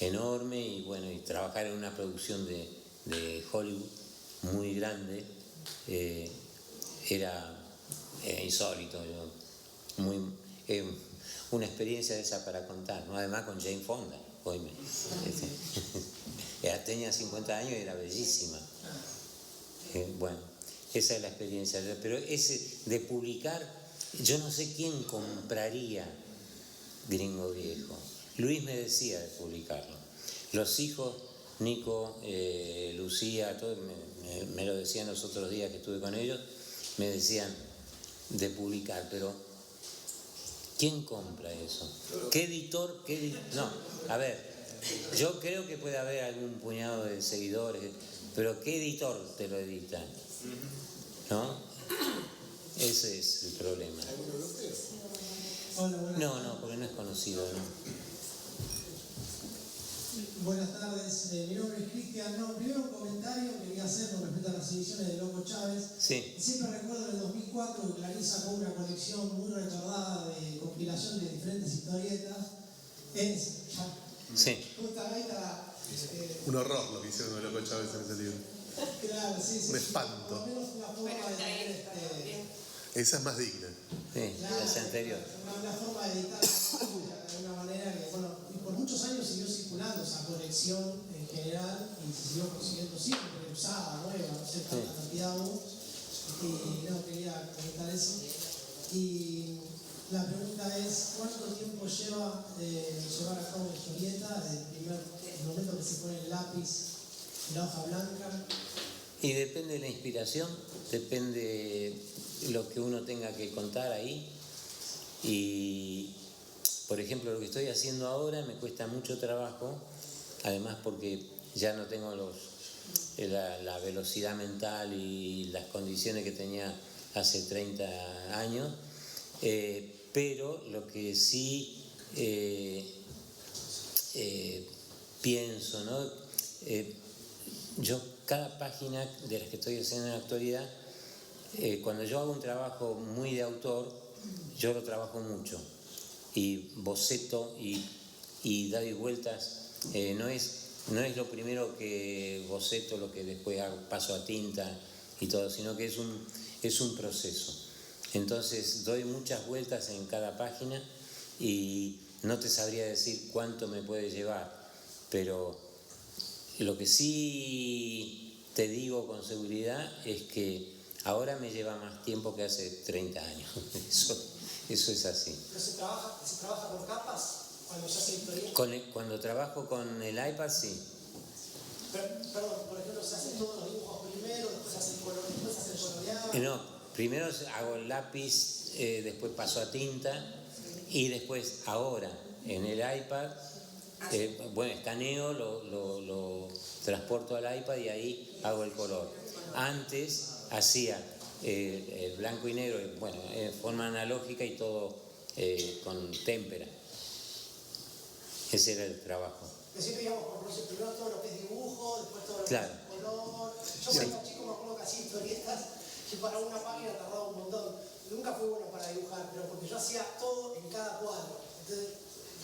enorme y bueno, y trabajar en una producción de Hollywood muy grande era insólito, una experiencia de esa para contar, ¿no? Además con Jane Fonda, oíme. Ella tenía 50 años y era bellísima. Bueno, esa es la experiencia. Pero ese de publicar, yo no sé quién compraría Gringo Viejo. Luis me decía de publicarlo. Los hijos, Nico, Lucía, todos me lo decían los otros días que estuve con ellos, me decían de publicar, pero ¿quién compra eso? ¿Qué editor? No, a ver, yo creo que puede haber algún puñado de seguidores, pero ¿qué editor te lo edita? ¿No? Ese es el problema. Hola, buenas tardes. No, porque no es conocido, ¿no? Buenas tardes, mi nombre es Cristian. No, primero un comentario que quería hacer con respecto a las ediciones de Loco Chávez. Sí. Siempre recuerdo en el 2004 que Clarín sacó una colección muy recordada de compilación de diferentes historietas. Sí. Justo ahí está. Un horror lo que hicieron con Loco Chávez en ese libro. Claro, sí. Un espanto. Por lo menos una forma de tener Esa es más digna. Sí, es anterior. una forma de editar de una manera que, bueno, y por muchos años siguió circulando esa colección en general y se siguió consiguiendo siempre, usada, nueva, no sé cuánta cantidad hubo. Y no, quería comentar eso. Y la pregunta es, ¿cuánto tiempo lleva llevar a cabo la historieta desde el momento que se pone el lápiz en la hoja blanca? Y depende de la inspiración, depende lo que uno tenga que contar ahí. Y, por ejemplo, lo que estoy haciendo ahora me cuesta mucho trabajo, además porque ya no tengo la velocidad mental y las condiciones que tenía hace 30 años, pero lo que sí pienso, ¿no? Yo cada página de las que estoy haciendo en la actualidad, cuando yo hago un trabajo muy de autor, yo lo trabajo mucho y boceto y doy vueltas. No es lo primero que boceto lo que después paso a tinta y todo, sino que es un proceso. Entonces doy muchas vueltas en cada página y no te sabría decir cuánto me puede llevar, pero lo que sí te digo con seguridad es que ahora me lleva más tiempo que hace 30 años. Eso es así. ¿Pero se trabaja por capas cuando se hace historieta? Cuando trabajo con el iPad, sí. Perdón, por ejemplo, se hacen todos los dibujos primero, después se hace el color, después se hace el coloreado. No, primero hago el lápiz, después paso a tinta y después ahora en el iPad, escaneo, lo transporto al iPad y ahí hago el color. Antes hacía el blanco y negro, en forma analógica y todo con témpera. Ese era el trabajo. Siempre íbamos por proceso, primero todo lo que es dibujo, después todo lo que Claro. es color. Yo cuando era chico me acuerdo que hacía historietas y para una página tardaba un montón. Nunca fui bueno para dibujar, pero porque yo hacía todo en cada cuadro. Entonces,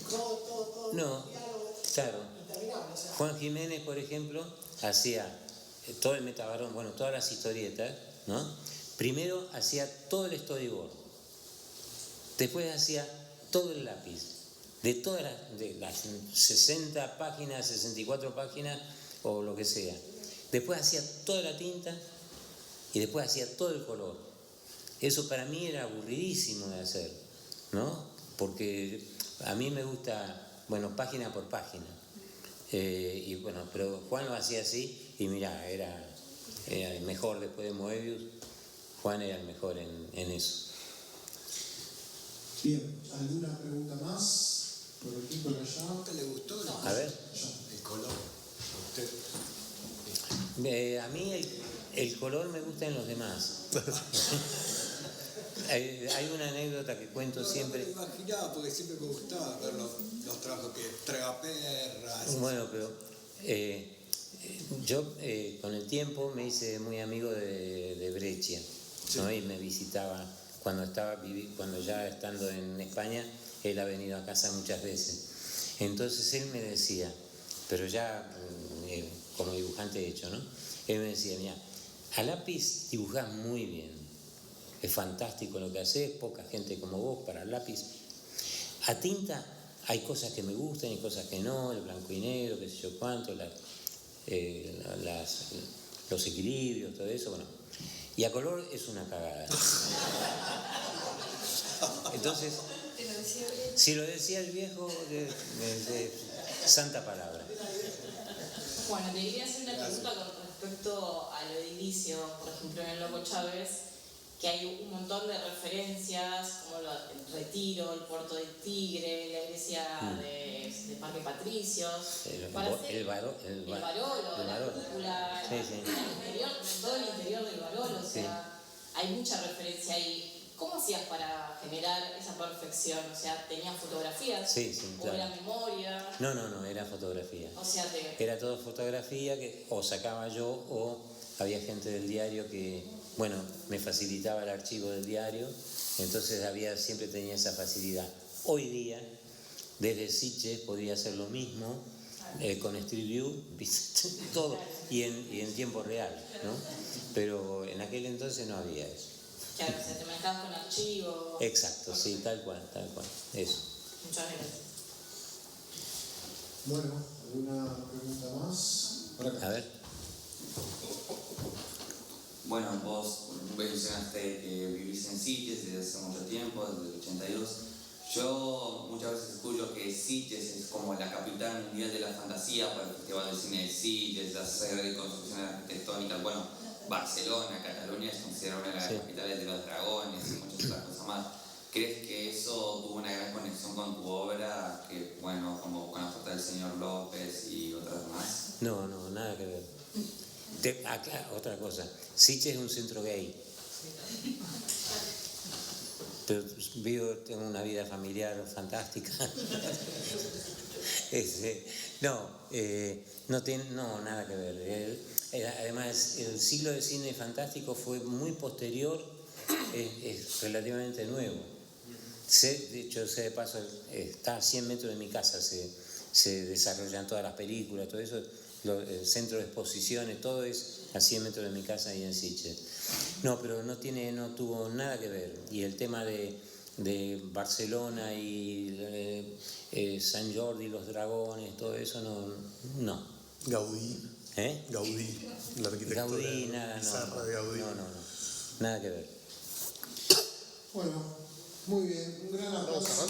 todo, No, claro. interminable. O sea, Juan Jiménez, por ejemplo, hacía todo el Metabarón, todas las historietas, ¿no? Primero hacía todo el storyboard, después hacía todo el lápiz, de las 60 páginas, 64 páginas o lo que sea. Después hacía toda la tinta y después hacía todo el color. Eso para mí era aburridísimo de hacer, ¿no? Porque a mí me gusta, página por página. Pero Juan lo hacía así y mirá, era el mejor después de Moebius. Juan era el mejor en eso. Bien, ¿alguna pregunta más? Por aquí, por allá. ¿A usted le gustó? A ver. El color. ¿A usted? A mí el color me gusta en los demás. Hay una anécdota que cuento siempre. No me lo imaginaba porque siempre me gustaba ver los trabajos que Tragaperras. Bueno, pero yo con el tiempo me hice muy amigo de Breccia, ¿no? Y me visitaba cuando ya estando en España, él ha venido a casa muchas veces. Entonces él me decía, pero ya como dibujante hecho, ¿no? Él me decía, mira, a lápiz dibujás muy bien, es fantástico lo que haces, poca gente como vos para el lápiz. A tinta hay cosas que me gustan y cosas que no, el blanco y negro, qué sé yo cuánto, los equilibrios, todo eso, bueno. Y a color es una cagada. Entonces, si lo decía el viejo, de santa palabra. Bueno, te quería hacer una pregunta con respecto a lo de inicio, por ejemplo en el Loco Chávez, que hay un montón de referencias, como el Retiro, el Puerto del Tigre, la iglesia de Parque Patricios, El Barolo, la cúpula, sí. todo el interior del Barolo, o sea, hay mucha referencia ahí. ¿Cómo hacías para generar esa perfección? O sea, ¿tenías fotografías? Sí, ¿O claro. era memoria? No, era fotografía. O sea, Era todo fotografía que o sacaba yo o había gente del diario que, bueno, me facilitaba el archivo del diario, entonces siempre tenía esa facilidad. Hoy día, desde Sitges podría hacer lo mismo, con Street View, todo, y en tiempo real, ¿no? Pero en aquel entonces no había eso. Claro, o sea, te manejabas con archivos. Exacto, sí, tal cual, eso. Muchas gracias. Bueno, ¿alguna pregunta más? Por acá. A ver. Bueno, vos mencionaste que vivís en Sitges desde hace mucho tiempo, desde el 82. Yo muchas veces escucho que Sitges es como la capital mundial de la fantasía para el Festival de Cine de Sitges, las reconstrucciones arquitectónicas. Bueno, Barcelona, Cataluña es considerada una de las capitales de los dragones y muchas otras cosas más. ¿Crees que eso tuvo una gran conexión con tu obra, que bueno, como con la foto del señor López y otras más? No, nada que ver. Otra cosa, Sitges es un centro gay. Pero tengo una vida familiar fantástica. No, nada que ver. Además, el siglo de cine fantástico fue muy posterior, es relativamente nuevo. De hecho, de paso, está a 100 metros de mi casa, se desarrollan todas las películas, todo eso, el centro de exposiciones, todo es a 100 metros de mi casa y en Sitges. No, pero no tuvo nada que ver. Y el tema de Barcelona y San Jordi, los dragones, todo eso, no. Gaudí. Gaudí, la arquitectura Gaudí, nada, bizarra de Gaudí. No, nada que ver. Bueno, muy bien, un gran aplauso.